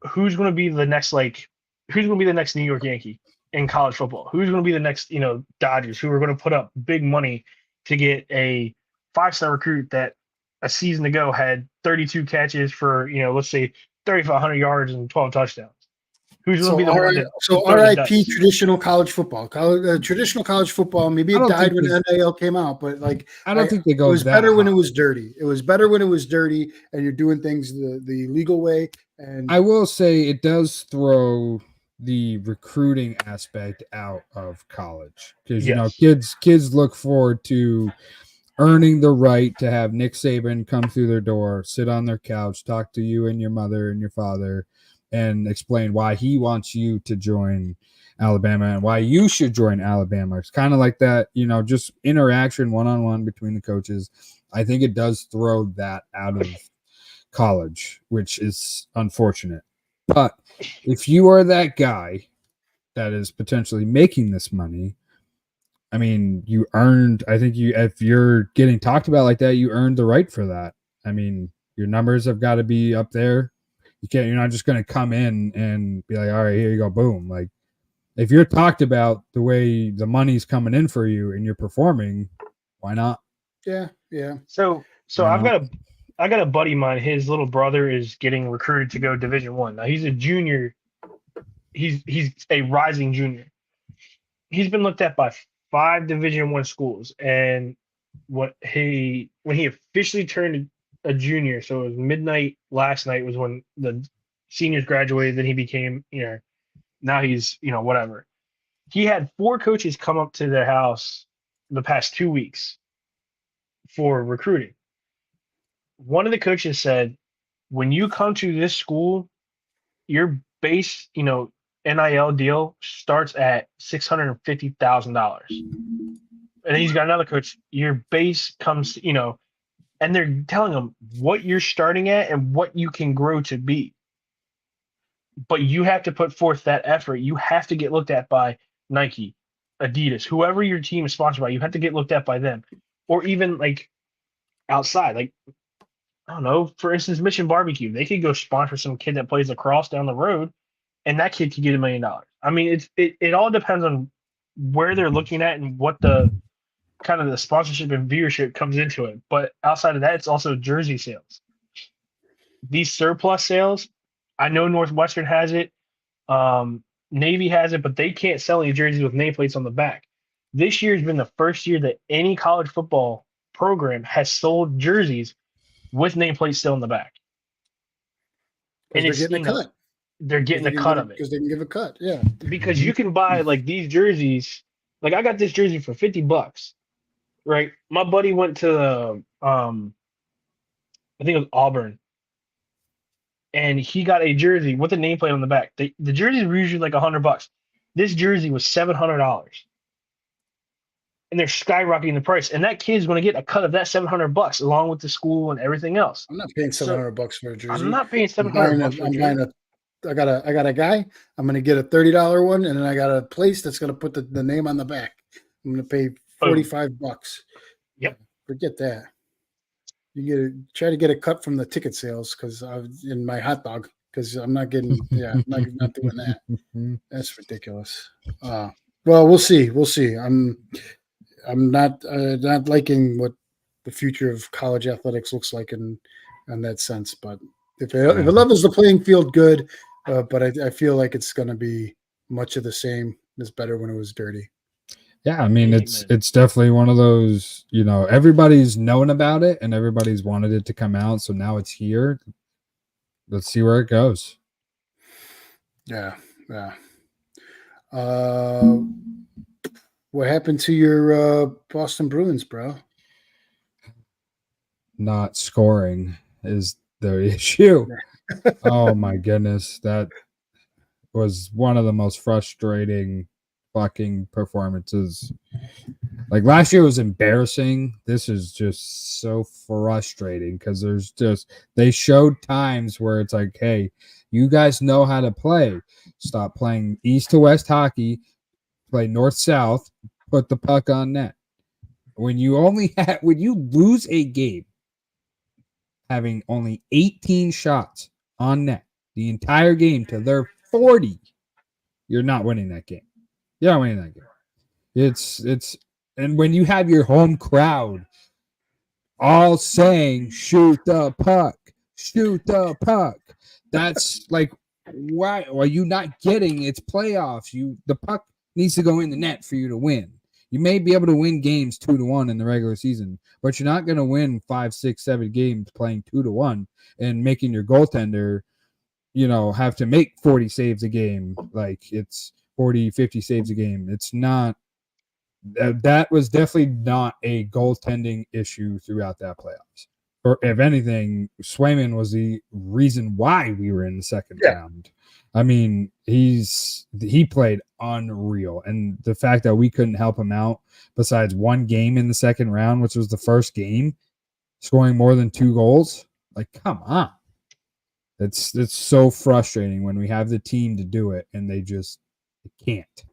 Speaker 5: who's going to be the next New York Yankee in college football? Who's going to be the next, Dodgers, who are going to put up big money to get a 5-star recruit that a season ago had 32 catches for, let's say 3,500 yards and 12 touchdowns. Who's going to be the one that?
Speaker 1: So RIP traditional college football. Traditional college football. Maybe it died when NIL came out, but like
Speaker 2: I don't think they go.
Speaker 1: It was better when it was dirty. It was better when it was dirty, and you're doing things the legal way. And
Speaker 2: I will say it does throw the recruiting aspect out of college, because kids look forward to earning the right to have Nick Saban come through their door, sit on their couch, talk to you and your mother and your father, and explain why he wants you to join Alabama and why you should join Alabama. It's kind of like that, just interaction one-on-one between the coaches. I think it does throw that out of college, which is unfortunate. But if you are that guy that is potentially making this money, I mean, if you're getting talked about like that, you earned the right for that. I mean, your numbers have got to be up there. You're not just going to come in and be like, all right, here you go, boom. Like, if you're talked about the way the money's coming in for you and you're performing, why not?
Speaker 1: Yeah.
Speaker 5: So I got a buddy of mine. His little brother is getting recruited to go Division I. Now he's a junior. He's a rising junior. He's been looked at by 5 Division I schools, and when he officially turned a junior, so it was midnight last night was when the seniors graduated. Then he became, now he's, whatever. He had 4 coaches come up to their house the past 2 weeks for recruiting. One of the coaches said, when you come to this school, your base, NIL deal starts at $650,000. And then he's got another coach. Your base comes, and they're telling him what you're starting at and what you can grow to be. But you have to put forth that effort. You have to get looked at by Nike, Adidas, whoever your team is sponsored by. You have to get looked at by them, or even like outside. Like, I don't know. For instance, Mission Barbecue, they could go sponsor some kid that plays lacrosse down the road, and that kid could get $1 million. I mean, it all depends on where they're looking at and what the kind of the sponsorship and viewership comes into it. But outside of that, it's also jersey sales. These surplus sales, I know Northwestern has it, Navy has it, but they can't sell any jerseys with nameplates on the back. This year has been the first year that any college football program has sold jerseys with nameplates still in the back. And
Speaker 1: They're
Speaker 5: it's
Speaker 1: getting a cut.
Speaker 5: They're getting a cut of it
Speaker 1: because they can give a cut. Yeah,
Speaker 5: because you can buy like these jerseys. Like I got this jersey for $50, right? My buddy went to the I think it was Auburn, and he got a jersey with a nameplate on the back. The jerseys were usually like $100. This jersey was $700, and they're skyrocketing the price. And that kid's going to get a cut of that $700 along with the school and everything else.
Speaker 1: I'm not paying $700 for a jersey.
Speaker 5: I'm not paying $700 for a jersey.
Speaker 1: I got a guy. I'm going to get a $30 one, and then I got a place that's going to put the name on the back. I'm going to pay $45.
Speaker 5: Yep.
Speaker 1: Forget that. Try to get a cut from the ticket sales because in my hot dog because I'm not getting. Yeah, I'm not doing that. That's ridiculous. Well, we'll see. We'll see. I'm not liking what the future of college athletics looks like in that sense. But if it levels the playing field, good. But I feel like it's going to be much of the same. It's better when it was dirty.
Speaker 2: Yeah, I mean, it's definitely one of those, everybody's known about it and everybody's wanted it to come out. So now it's here. Let's see where it goes.
Speaker 1: Yeah. What happened to your Boston Bruins, bro?
Speaker 2: Not scoring is the issue. Oh my goodness. That was one of the most frustrating fucking performances. Like last year was embarrassing. This is just so frustrating because they showed times where it's like, hey, you guys know how to play. Stop playing east to west hockey, play north south, put the puck on net. When you lose a game having only 18 shots on net the entire game to their 40, you're not winning that game. You're not winning that game. It's and when you have your home crowd all saying shoot the puck, that's like, why are you not getting it's playoffs? The puck needs to go in the net for you to win. You may be able to win games 2-1 in the regular season, but you're not going to win 5, 6, 7 games playing 2-1 and making your goaltender, have to make 40 saves a game. Like it's 40, 50 saves a game. It's not. That was definitely not a goaltending issue throughout that playoffs. Or if anything, Swayman was the reason why we were in the second round. I mean, he played unreal. And the fact that we couldn't help him out besides one game in the second round, which was the first game, scoring more than 2 goals, like, come on. It's so frustrating when we have the team to do it and they can't.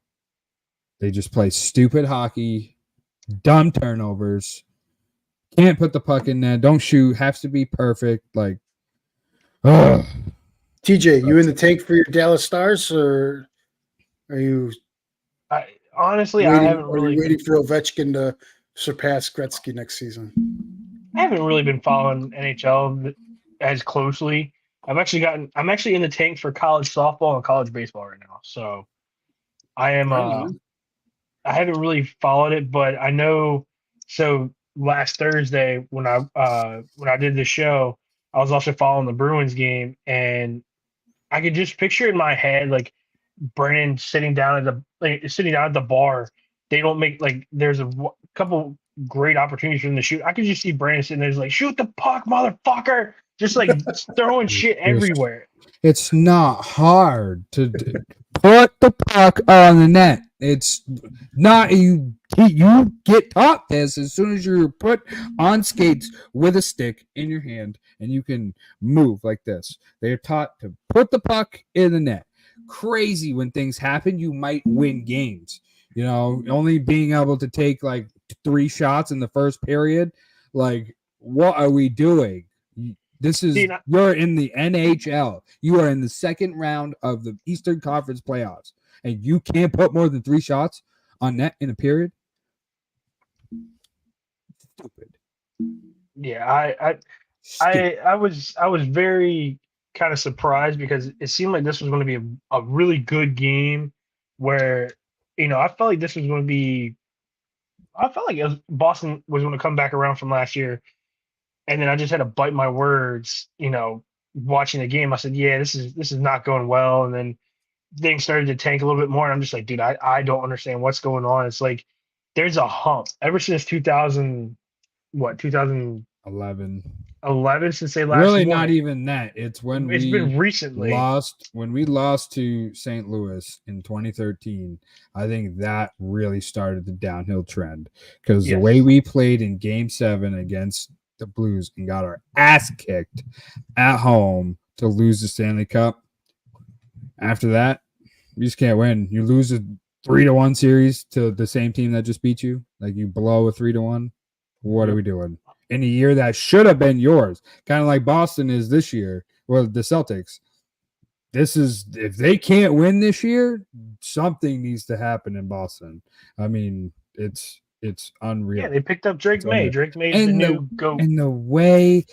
Speaker 2: They just play stupid hockey, dumb turnovers, can't put the puck in there, don't shoot, has to be perfect. Like, ugh.
Speaker 1: TJ, you in the tank for your Dallas Stars, or are you?
Speaker 5: Honestly,
Speaker 1: waiting,
Speaker 5: I haven't really
Speaker 1: waiting for Ovechkin to surpass Gretzky next season.
Speaker 5: I haven't really been following NHL as closely. I'm actually in the tank for college softball and college baseball right now. So I am. I haven't really followed it, but I know. So last Thursday when I did the show, I was also following the Bruins game, and I could just picture in my head like Brennan sitting down at the bar. They don't make there's a couple great opportunities for them to shoot. I could just see Brennan sitting there like, shoot the puck, motherfucker, just like throwing shit everywhere.
Speaker 2: It's not hard to put the puck on the net. It's not you get taught this as soon as you're put on skates with a stick in your hand and you can move like this. They're taught to put the puck in the net. Crazy when things happen, you might win games. You know, only being able to take like 3 shots in the first period. Like, what are we doing? This is you're in the NHL. You are in the second round of the Eastern Conference playoffs, and you can't put more than 3 shots on net in a period. Stupid.
Speaker 5: Yeah, I was very kind of surprised because it seemed like this was going to be a really good game where, you know, I felt like this was going to be. I felt like Boston was going to come back around from last year. And then I just had to bite my words, you know, watching the game. I said, yeah, this is not going well. And then things started to tank a little bit more. And I'm just like, dude, I don't understand what's going on. It's like there's a hump ever since 2011 since they last
Speaker 2: really
Speaker 5: won.
Speaker 2: Not even that. It's when
Speaker 5: it's been recently
Speaker 2: when we lost to St. Louis in 2013. I think that really started the downhill trend because the way we played in Game 7 against the Blues and got our ass kicked at home to lose the Stanley Cup. After that, you just can't win. You lose a 3-1 series to the same team that just beat you. Like you blow a 3-1. What are we doing? In a year that should have been yours, kind of like Boston is this year. Well, the Celtics. This is if they can't win this year, something needs to happen in Boston. I mean, it's unreal.
Speaker 5: Yeah, they picked up Drake May. Drake May is the new GOAT.
Speaker 2: And the way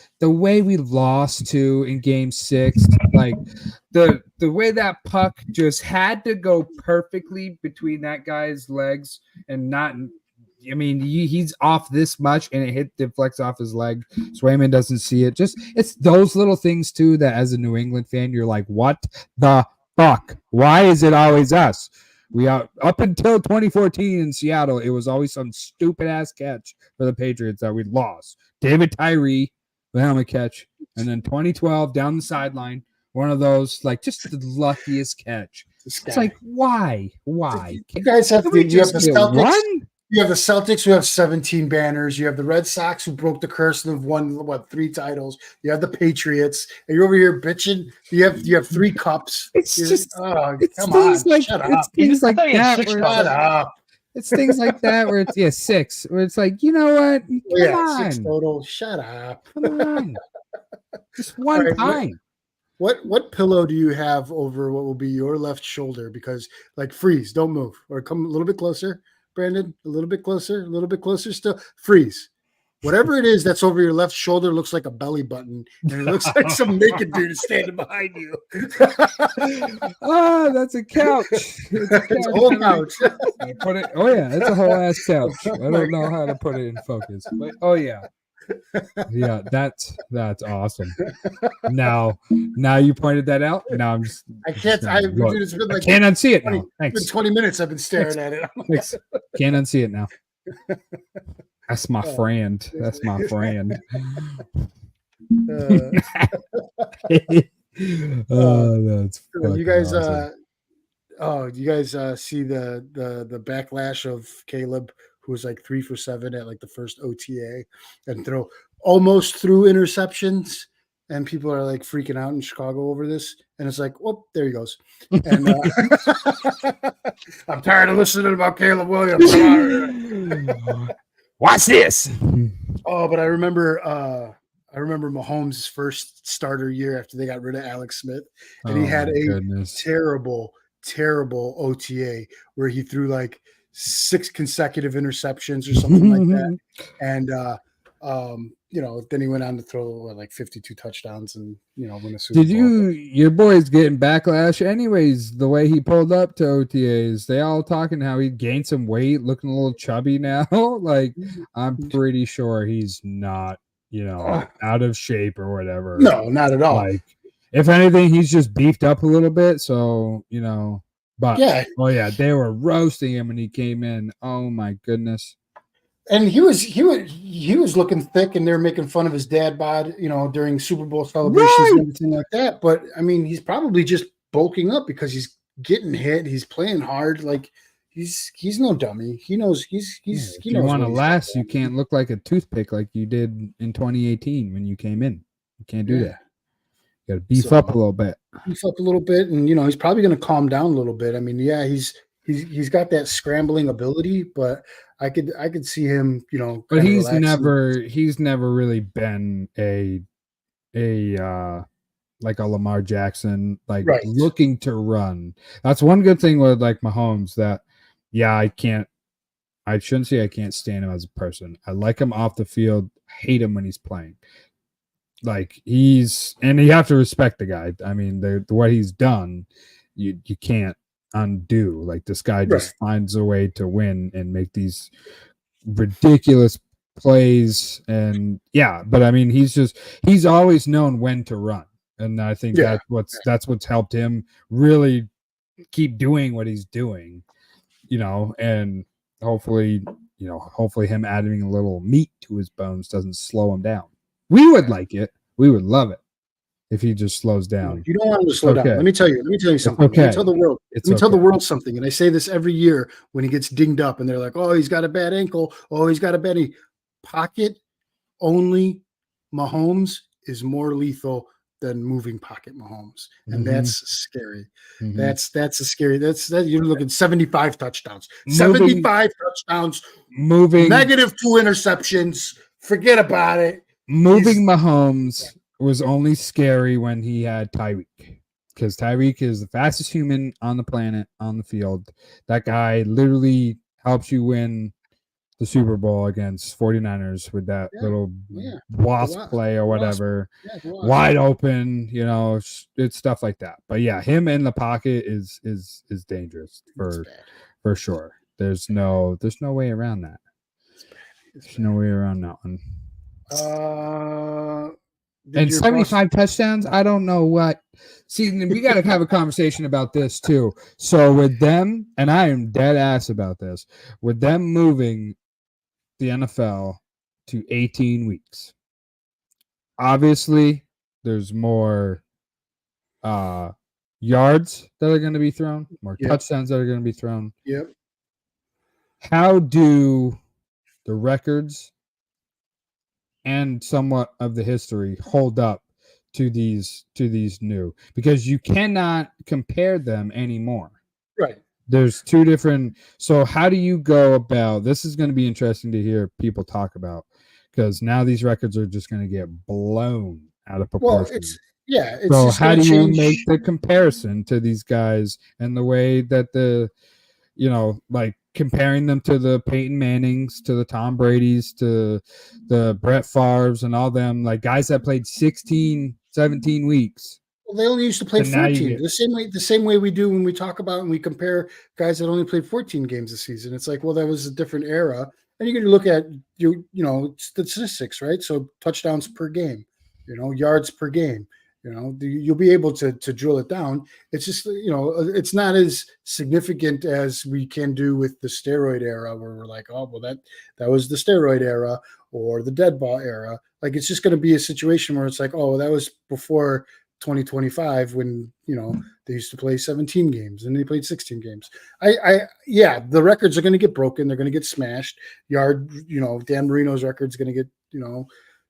Speaker 2: we lost to in Game 6, like the way that puck just had to go perfectly between that guy's legs and not. I mean, he's off this much and it deflects off his leg. Swayman doesn't see it. Just it's those little things too that as a New England fan, you're like, what the fuck? Why is it always us? We are up until 2014 in Seattle. It was always some stupid ass catch for the Patriots that we lost. David Tyree, the helmet catch, and then 2012 down the sideline, one of those like just the luckiest catch. It's like why?
Speaker 1: You guys have the Celtics. You have the Celtics who have 17 banners. You have the Red Sox who broke the curse and have won 3 titles. You have the Patriots. And you're over here bitching. You have 3 cups.
Speaker 2: It's just
Speaker 1: come on,
Speaker 2: like,
Speaker 1: shut up.
Speaker 2: It's things like that.
Speaker 1: Shut up.
Speaker 2: It's things like that where it's 6. Where it's like, you know what? Come on.
Speaker 1: 6 total. Shut up.
Speaker 2: Come on. Just one time.
Speaker 1: What pillow do you have over what will be your left shoulder? Because like freeze, don't move, or come a little bit closer. Brandon, a little bit closer still. Freeze. Whatever it is that's over your left shoulder looks like a belly button, and it looks like some naked dude is standing behind you.
Speaker 2: That's a couch.
Speaker 1: It's a whole couch.
Speaker 2: It's a whole ass couch. I don't know how to put it in focus, but yeah, that's awesome. Now you pointed that out. Now I'm just
Speaker 1: it's been like
Speaker 2: I can't unsee it
Speaker 1: 20,
Speaker 2: now. Thanks.
Speaker 1: It's been 20 minutes I've been staring at it.
Speaker 2: Thanks. Can't unsee it now. That's my friend. That's my friend. That's
Speaker 1: you guys
Speaker 2: awesome.
Speaker 1: you guys see the backlash of Caleb, who was like 3 for 7 at like the first OTA and almost threw interceptions, and people are like freaking out in Chicago over this, and it's like, well, there he goes. And I'm tired of listening about Caleb Williams.
Speaker 2: Watch this.
Speaker 1: Oh, but I remember Mahomes' first starter year after they got rid of Alex Smith, and he had a terrible OTA where he threw like 6 consecutive interceptions or something like that. And then he went on to throw like 52 touchdowns and win a Super Bowl.
Speaker 2: Your boy's getting backlash anyways, the way he pulled up to OTAs. They all talking how he gained some weight, looking a little chubby now. Like I'm pretty sure he's not, out of shape or whatever.
Speaker 1: No, not at all.
Speaker 2: Like if anything, he's just beefed up a little bit. So, but they were roasting him when he came in. Oh my goodness.
Speaker 1: And he was looking thick, and they're making fun of his dad bod, during Super Bowl celebrations and everything like that. But I mean, he's probably just bulking up because he's getting hit. He's playing hard. Like he's no dummy. He knows he
Speaker 2: If
Speaker 1: knows
Speaker 2: you want to
Speaker 1: what he's
Speaker 2: last,
Speaker 1: doing.
Speaker 2: you can't look like a toothpick like you did in 2018 when you came in. You can't do
Speaker 1: Yeah.
Speaker 2: that. You got to beef
Speaker 1: So-
Speaker 2: up a little bit.
Speaker 1: Beef up a little bit, and he's probably going to calm down a little bit. I mean, yeah, he's got that scrambling ability, but I could see him,
Speaker 2: But
Speaker 1: kinda
Speaker 2: he's
Speaker 1: relaxing.
Speaker 2: never really been a like a Lamar Jackson, like
Speaker 1: Right.
Speaker 2: looking to run. That's one good thing with like Mahomes that, yeah, I shouldn't say I can't stand him as a person. I like him off the field, hate him when he's playing. Like and you have to respect the guy. I mean, what he's done, you can't undo. Like this guy just finds a way to win and make these ridiculous plays. And yeah, but I mean, he's always known when to run. And I think
Speaker 1: Yeah.
Speaker 2: that's what's helped him really keep doing what he's doing, and hopefully him adding a little meat to his bones doesn't slow him down. We would like it. We would love it if he just slows down.
Speaker 1: You don't want him to slow down.
Speaker 2: okay.
Speaker 1: Let me tell you something.
Speaker 2: okay.
Speaker 1: Let me tell the world.
Speaker 2: It's
Speaker 1: Let me tell the
Speaker 2: okay.
Speaker 1: world something. And I say this every year when he gets dinged up, and they're like, "Oh, he's got a bad ankle. Oh, he's got a bad pocket." Only Mahomes is more lethal than moving pocket Mahomes, and
Speaker 2: Mhm.
Speaker 1: that's scary.
Speaker 2: Mhm.
Speaker 1: That's a scary. That you're looking 75 touchdowns,
Speaker 2: Moving-
Speaker 1: 75 touchdowns,
Speaker 2: moving
Speaker 1: -2 interceptions. Forget about it.
Speaker 2: moving Mahomes was only scary when he had Tyreek, because Tyreek is the fastest human on the planet on the field. That guy literally helps you win the Super Bowl against 49ers with that little wasp play or whatever. Wide open, it's stuff like that. But yeah, him in the pocket is dangerous for sure. There's no way around that. There's no way around that one. And 75 touchdowns, I don't know what. See, we got to have a conversation about this too. So with them, and I am dead ass about this, with them moving the NFL to 18 weeks, obviously there's more yards that are going to be thrown, more touchdowns that are going to be thrown.
Speaker 1: Yep.
Speaker 2: How do the records and somewhat of the history hold up to these new? Because you cannot compare them anymore.
Speaker 1: Right.
Speaker 2: There's two different. So how do you go about this? Is going to be interesting to hear people talk about, because now these records are just going to get blown out of proportion.
Speaker 1: Well, it's
Speaker 2: so
Speaker 1: just
Speaker 2: how do
Speaker 1: change.
Speaker 2: you make the comparison to these guys and the way that like comparing them to the Peyton Mannings, to the Tom Brady's, to the Brett Favre's and all them, like guys that played 16, 17 weeks.
Speaker 1: Well, they only used to play
Speaker 2: And now
Speaker 1: 14. The same way we do when we talk about and we compare guys that only played 14 games a season. It's like, well, that was a different era. And you're going to look at statistics, right? So touchdowns per game, yards per game. You'll be able to drill it down. It's just, it's not as significant as we can do with the steroid era, where we're like, oh, well, that was the steroid era or the dead ball era. Like, it's just going to be a situation where it's like, oh, that was before 2025 when, they used to play 17 games and they played 16 games. The records are going to get broken. They're going to get smashed. Dan Marino's record's going to get,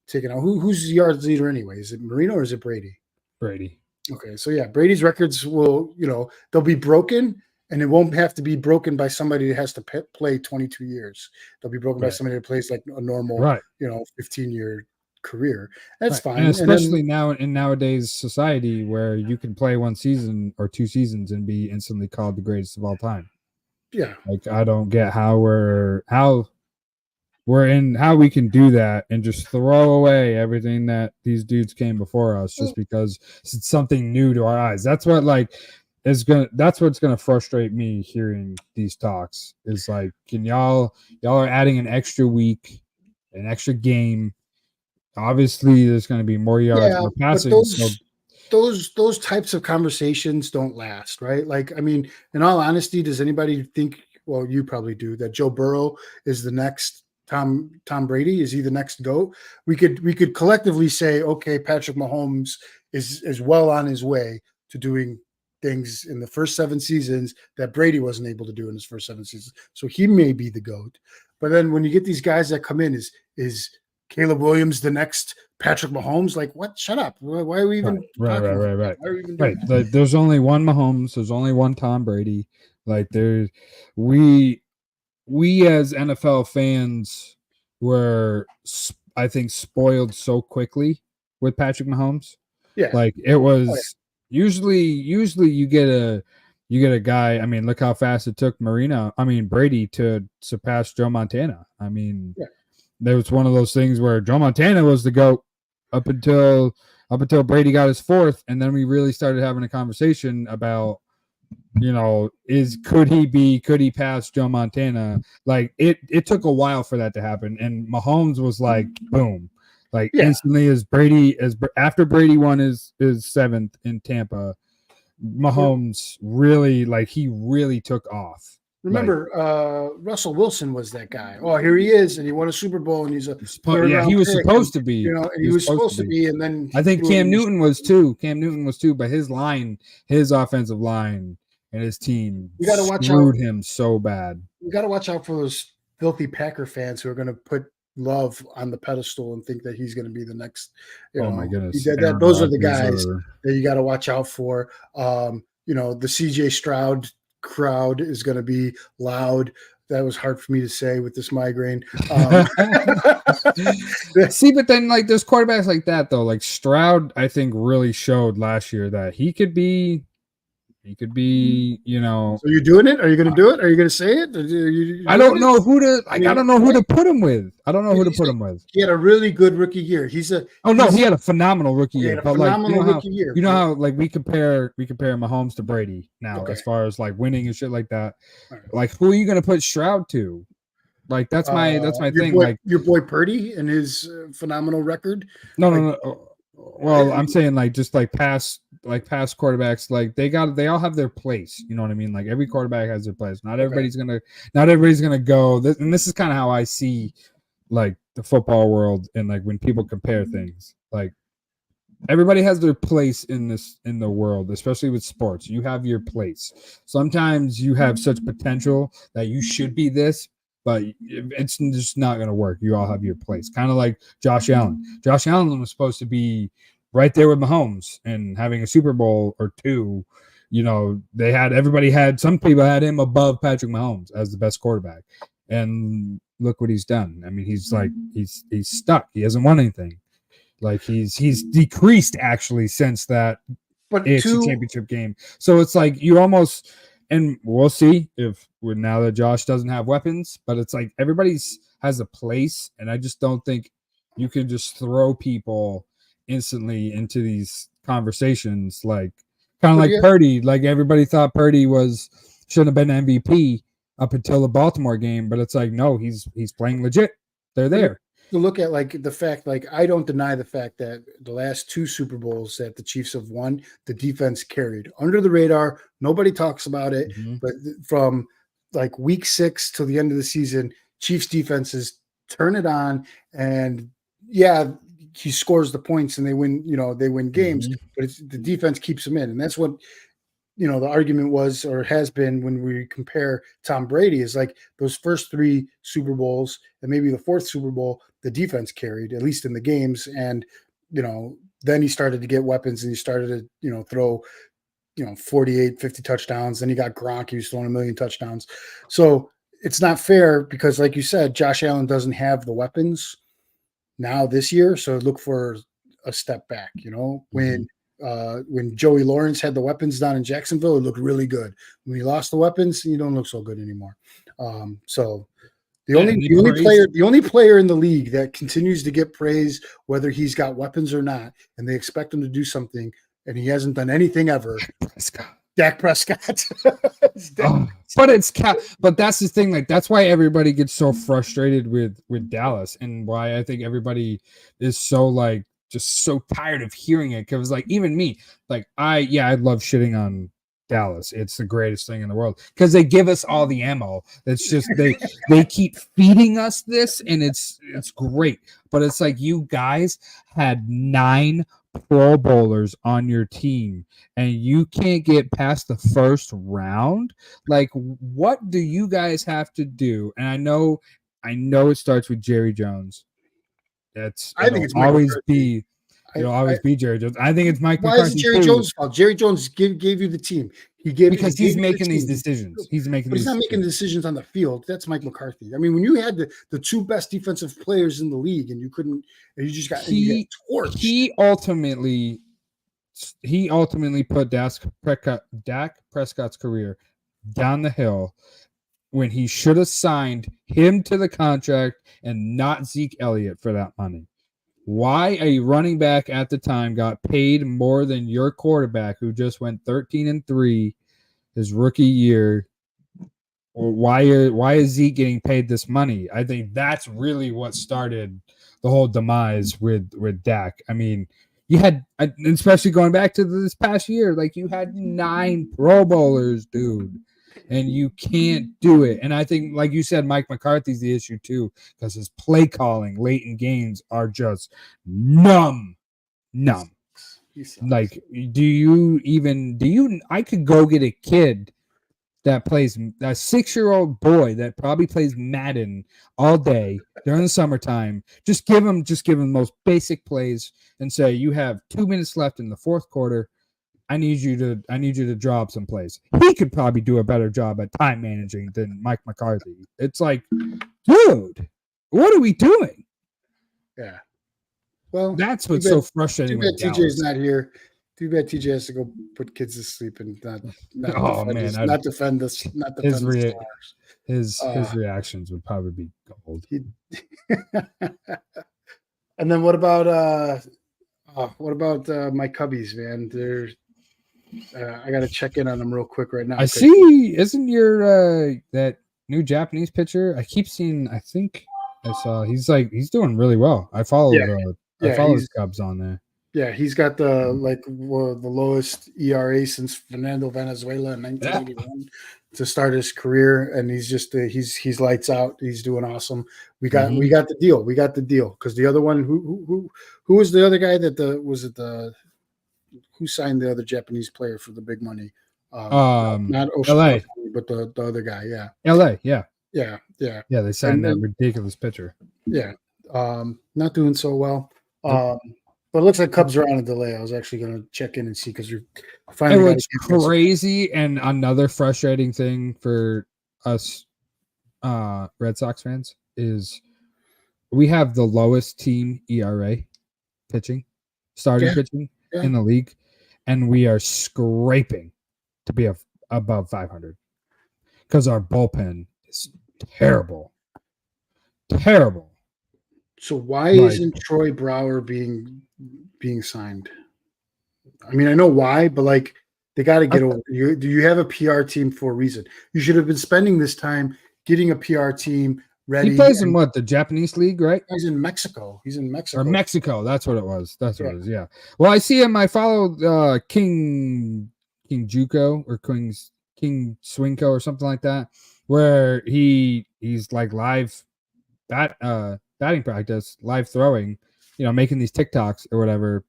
Speaker 1: taken out. Who's the yards leader anyway? Is it Marino or is it Brady?
Speaker 2: Brady.
Speaker 1: Okay, so yeah, Brady's records will, they'll be broken, and it won't have to be broken by somebody that has to play 22 years. They'll be broken by somebody that plays like a normal, 15-year career. That's fine.
Speaker 2: And especially now in nowadays society where you can play one season or two seasons and be instantly called the greatest of all time.
Speaker 1: Yeah.
Speaker 2: Like, I don't get how we can do that and just throw away everything that these dudes came before us just because it's something new to our eyes. That's what that's what's gonna frustrate me hearing these talks is like, can y'all are adding an extra week, an extra game. Obviously there's gonna be more yards, more passing.
Speaker 1: Those types of conversations don't last, right? Like, I mean, in all honesty, does anybody think, well, you probably do, that Joe Burrow is the next Tom Brady? Is he the next GOAT? We could collectively say, okay, Patrick Mahomes is well on his way to doing things in the first 7 seasons that Brady wasn't able to do in his first 7 seasons. So he may be the GOAT. But then when you get these guys that come in, is Caleb Williams the next Patrick Mahomes? Like, what? Shut up. Why are we even
Speaker 2: Right.
Speaker 1: talking about that?
Speaker 2: Right.
Speaker 1: Why are we even doing
Speaker 2: Right.
Speaker 1: that?
Speaker 2: There's only one Mahomes. There's only one Tom Brady. Like we as NFL fans were, I think, spoiled so quickly with Patrick Mahomes.
Speaker 1: Yeah.
Speaker 2: Like it was usually you get a guy. I mean, look how fast it took Brady to surpass Joe Montana. I mean,
Speaker 1: Yeah.
Speaker 2: there was one of those things where Joe Montana was the GOAT up until Brady got his 4th, and then we really started having a conversation about, could he pass Joe Montana? Like it took a while for that to happen, and Mahomes was like boom, like instantly after Brady won his 7th in Tampa, Mahomes really took off.
Speaker 1: Remember, Russell Wilson was that guy. Oh, here he is, and he won a Super Bowl, and he's a
Speaker 2: He was supposed to be.
Speaker 1: and he was supposed to be, and then
Speaker 2: I think Cam Newton was too. But his offensive line, and his team screwed him so bad.
Speaker 1: We got to watch out for those filthy Packer fans who are going to put Love on the pedestal and think that he's going to be the next.
Speaker 2: My goodness!
Speaker 1: Those are the guys that you got to watch out for. The CJ Stroud crowd is going to be loud. That was hard for me to say with this migraine.
Speaker 2: See, but then like there's quarterbacks like that though. Like Stroud, I think really showed last year that he could be. So
Speaker 1: you're doing it? Are you going to do it? Are you going to say it?
Speaker 2: I don't know who to. I don't know who to put him with. I don't know who to put him with.
Speaker 1: He had a really good rookie year. He had
Speaker 2: a phenomenal rookie year.
Speaker 1: Year.
Speaker 2: You know how like we compare Mahomes to Brady now as far as like winning and shit like that. Right. Like who are you going to put Stroud to? Like that's my thing. Like
Speaker 1: your boy Purdy and his phenomenal record.
Speaker 2: No. Well, I'm saying like just like past quarterbacks, like they all have their place. You know what I mean? Like every quarterback has their place. Not everybody's gonna go. And this is kind of how I see like the football world and like when people compare things. Like everybody has their place in the world, especially with sports. You have your place. Sometimes you have such potential that you should be this, but it's just not going to work. You all have your place. Kind of like Josh Allen. Josh Allen was supposed to be right there with Mahomes and having a Super Bowl or 2. Some people had him above Patrick Mahomes as the best quarterback. And look what he's done. I mean, he's stuck. He hasn't won anything. Like he's decreased actually since that AFC championship game. So it's like you almost, and we'll see now that Josh doesn't have weapons, but it's like everybody's has a place, and I just don't think you can just throw people instantly into these conversations, like kind of like Purdy. Like everybody thought Purdy shouldn't have been MVP up until the Baltimore game, but it's like no, he's playing legit. They're there.
Speaker 1: To look at like the fact, like I don't deny the fact that the last 2 Super Bowls that the Chiefs have won, the defense carried under the radar. Nobody talks about it, but from like week 6 till the end of the season, Chiefs defenses turn it on, and he scores the points and they win. They win games, but the defense keeps them in, and that's what the argument was or has been when we compare Tom Brady is like those first 3 Super Bowls and maybe the 4th Super Bowl, the defense carried at least in the games. And, then he started to get weapons and he started to, throw, 48, 50 touchdowns. Then he got Gronk. He was throwing 1 million touchdowns. So it's not fair because like you said, Josh Allen doesn't have the weapons now this year. So look for a step back, when Joey Lawrence had the weapons down in Jacksonville, it looked really good. When he lost the weapons, you don't look so good anymore. So the only player in the league that continues to get praise, whether he's got weapons or not, and they expect him to do something, and he hasn't done anything ever. Dak Prescott.
Speaker 2: But that's the thing. Like that's why everybody gets so frustrated with Dallas, and why I think everybody is so like just so tired of hearing it. Because like even me, like I love shitting on Dallas. It's the greatest thing in the world because they give us all the ammo. That's just they keep feeding us this, and it's great. But it's like you guys had 9 Pro Bowlers on your team and you can't get past the first round, like what do you guys have to do? And I know it starts with Jerry Jones.
Speaker 1: I think it's Mike
Speaker 2: always
Speaker 1: McCarthy.
Speaker 2: be it'll always be Jerry Jones. I think it's Mike
Speaker 1: Why is it
Speaker 2: McCarthy
Speaker 1: Jerry
Speaker 2: too,
Speaker 1: Jones' fault? Jerry Jones gave you the team. He gave
Speaker 2: because
Speaker 1: he
Speaker 2: he's
Speaker 1: gave you the
Speaker 2: making these
Speaker 1: team.
Speaker 2: decisions. He's making
Speaker 1: But he's
Speaker 2: these
Speaker 1: not making decisions on the field. That's Mike McCarthy. I mean, when you had the two best defensive players in the league, and you couldn't, and you just got torched.
Speaker 2: He ultimately put Dak Prescott's career down the hill when he should have signed him to the contract and not Zeke Elliott for that money. Why a running back at the time got paid more than your quarterback who just went 13-3 his rookie year? Or why is Zeke getting paid this money? I think that's really what started the whole demise with Dak. I mean, you had, especially going back to this past year, like you had 9 Pro Bowlers, dude, and you can't do it. And I think, like you said, Mike McCarthy's the issue too, because his play calling late in games are just numb. Like, I could go get a kid that plays a 6-year-old boy that probably plays Madden all day during the summertime. Just give him the most basic plays and say, you have 2 minutes left in the fourth quarter. I need you to draw up some plays. He could probably do a better job at time managing than Mike McCarthy. It's like, dude, what are we doing?
Speaker 1: Yeah. Well,
Speaker 2: that's what's so frustrating.
Speaker 1: Too bad TJ's not here. Too bad TJ has to go put kids to sleep and not defend us.
Speaker 2: His reactions would probably be gold.
Speaker 1: And then what about my Cubbies, man? They're I got to check in on them real quick right now.
Speaker 2: I see. Isn't your that new Japanese pitcher? I keep seeing. I think I saw. He's doing really well. I follow his Cubs on there.
Speaker 1: Yeah, he's got the lowest ERA since Fernando Valenzuela in 1981 to start his career, and he's just he's lights out. He's doing awesome. We got the deal. We got the deal because the other one who was the other guy who signed the other Japanese player for the big money? Not Oshimori, but the other guy. Yeah,
Speaker 2: LA. Yeah. They signed that ridiculous pitcher.
Speaker 1: Yeah, not doing so well. But it looks like Cubs are on a delay. I was actually going to check in and see because you're finally.
Speaker 2: What's crazy and another frustrating thing for us Red Sox fans is we have the lowest team ERA pitching in the league, and we are scraping to be above 500 because our bullpen is terrible.
Speaker 1: So why isn't Troy Brower being signed? I mean, I know why, but they got to get over you. Do you have a PR team for a reason? You should have been spending this time getting a PR team ready.
Speaker 2: He plays in the Japanese league, right?
Speaker 1: He's in Mexico. Or
Speaker 2: Mexico. That's what it was. What it was. Yeah. Well, I see him. I follow King Juco or King Swinko or something like that, where he's like live batting practice, live throwing, making these TikToks or whatever.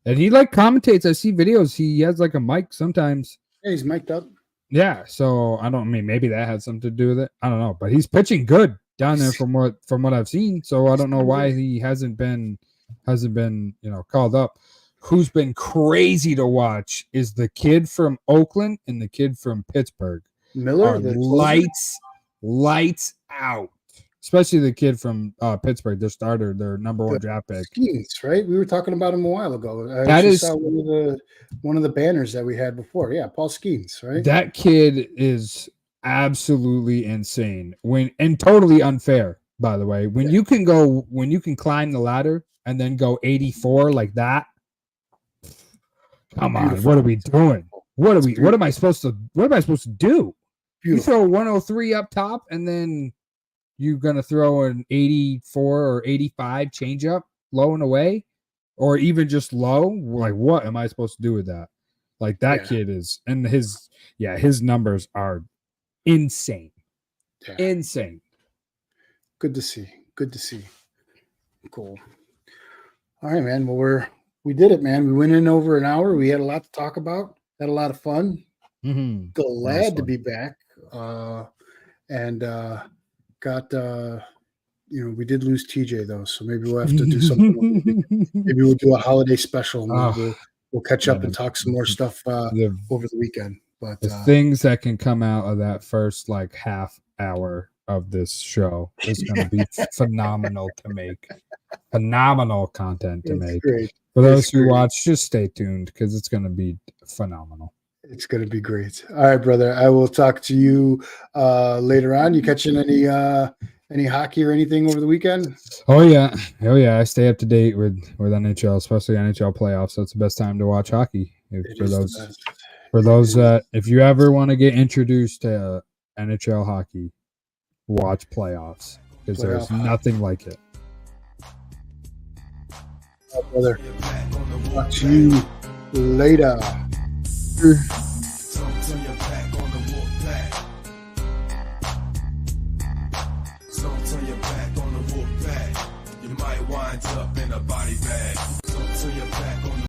Speaker 2: And he commentates. I see videos. He has a mic sometimes.
Speaker 1: Yeah, he's mic'd up.
Speaker 2: Yeah. So maybe that had something to do with it. I don't know, but he's pitching good down there from what I've seen. So I don't know why he hasn't been called up. Who's been crazy to watch is the kid from Oakland and the kid from Pittsburgh.
Speaker 1: Miller,
Speaker 2: lights out. Especially the kid from Pittsburgh, their starter, their number 1 draft pick.
Speaker 1: Skeens, right? We were talking about him a while ago. Saw one of the banners that we had before. Yeah, Paul Skeens, right?
Speaker 2: That kid is absolutely insane. And totally unfair, by the way. When you can climb the ladder and then go 84 like that. Come on, what are we doing? What am I supposed to do? Beautiful. You throw 103 up top and then you're going to throw an 84 or 85 changeup low and away, or even just low. What am I supposed to do with that? Kid is, and his numbers are insane. Yeah. Insane.
Speaker 1: Good to see. Cool. All right, man. Well, we did it, man. We went in over an hour. We had a lot to talk about. Had a lot of fun.
Speaker 2: Mhm.
Speaker 1: Glad to
Speaker 2: fun.
Speaker 1: be back. And got we did lose TJ though, so maybe we'll have to do something. Maybe we'll do a holiday special. And
Speaker 2: Oh,
Speaker 1: we'll catch up
Speaker 2: man.
Speaker 1: and talk some more stuff
Speaker 2: The,
Speaker 1: over the weekend. But
Speaker 2: the things that can come out of that first like half hour of this show is going to be phenomenal to make. Phenomenal content to
Speaker 1: it's
Speaker 2: make.
Speaker 1: great.
Speaker 2: For those
Speaker 1: It's
Speaker 2: who
Speaker 1: great.
Speaker 2: watch, just stay tuned because it's going to be phenomenal.
Speaker 1: It's going to be great. All right, brother. I will talk to you later on. You catching any hockey or anything over the weekend?
Speaker 2: Oh yeah. I stay up to date with NHL, especially NHL playoffs. So it's the best time to watch hockey.
Speaker 1: It is the best.
Speaker 2: For those that, if you ever want to get introduced to NHL hockey, watch playoffs because there's
Speaker 1: Playoff hockey.
Speaker 2: nothing like it.
Speaker 1: All right, brother. Talk to you later.
Speaker 3: Don't turn your back on the wolf pack. Don't turn your back on the wolf pack. You might wind up in a body bag. Don't turn your back on the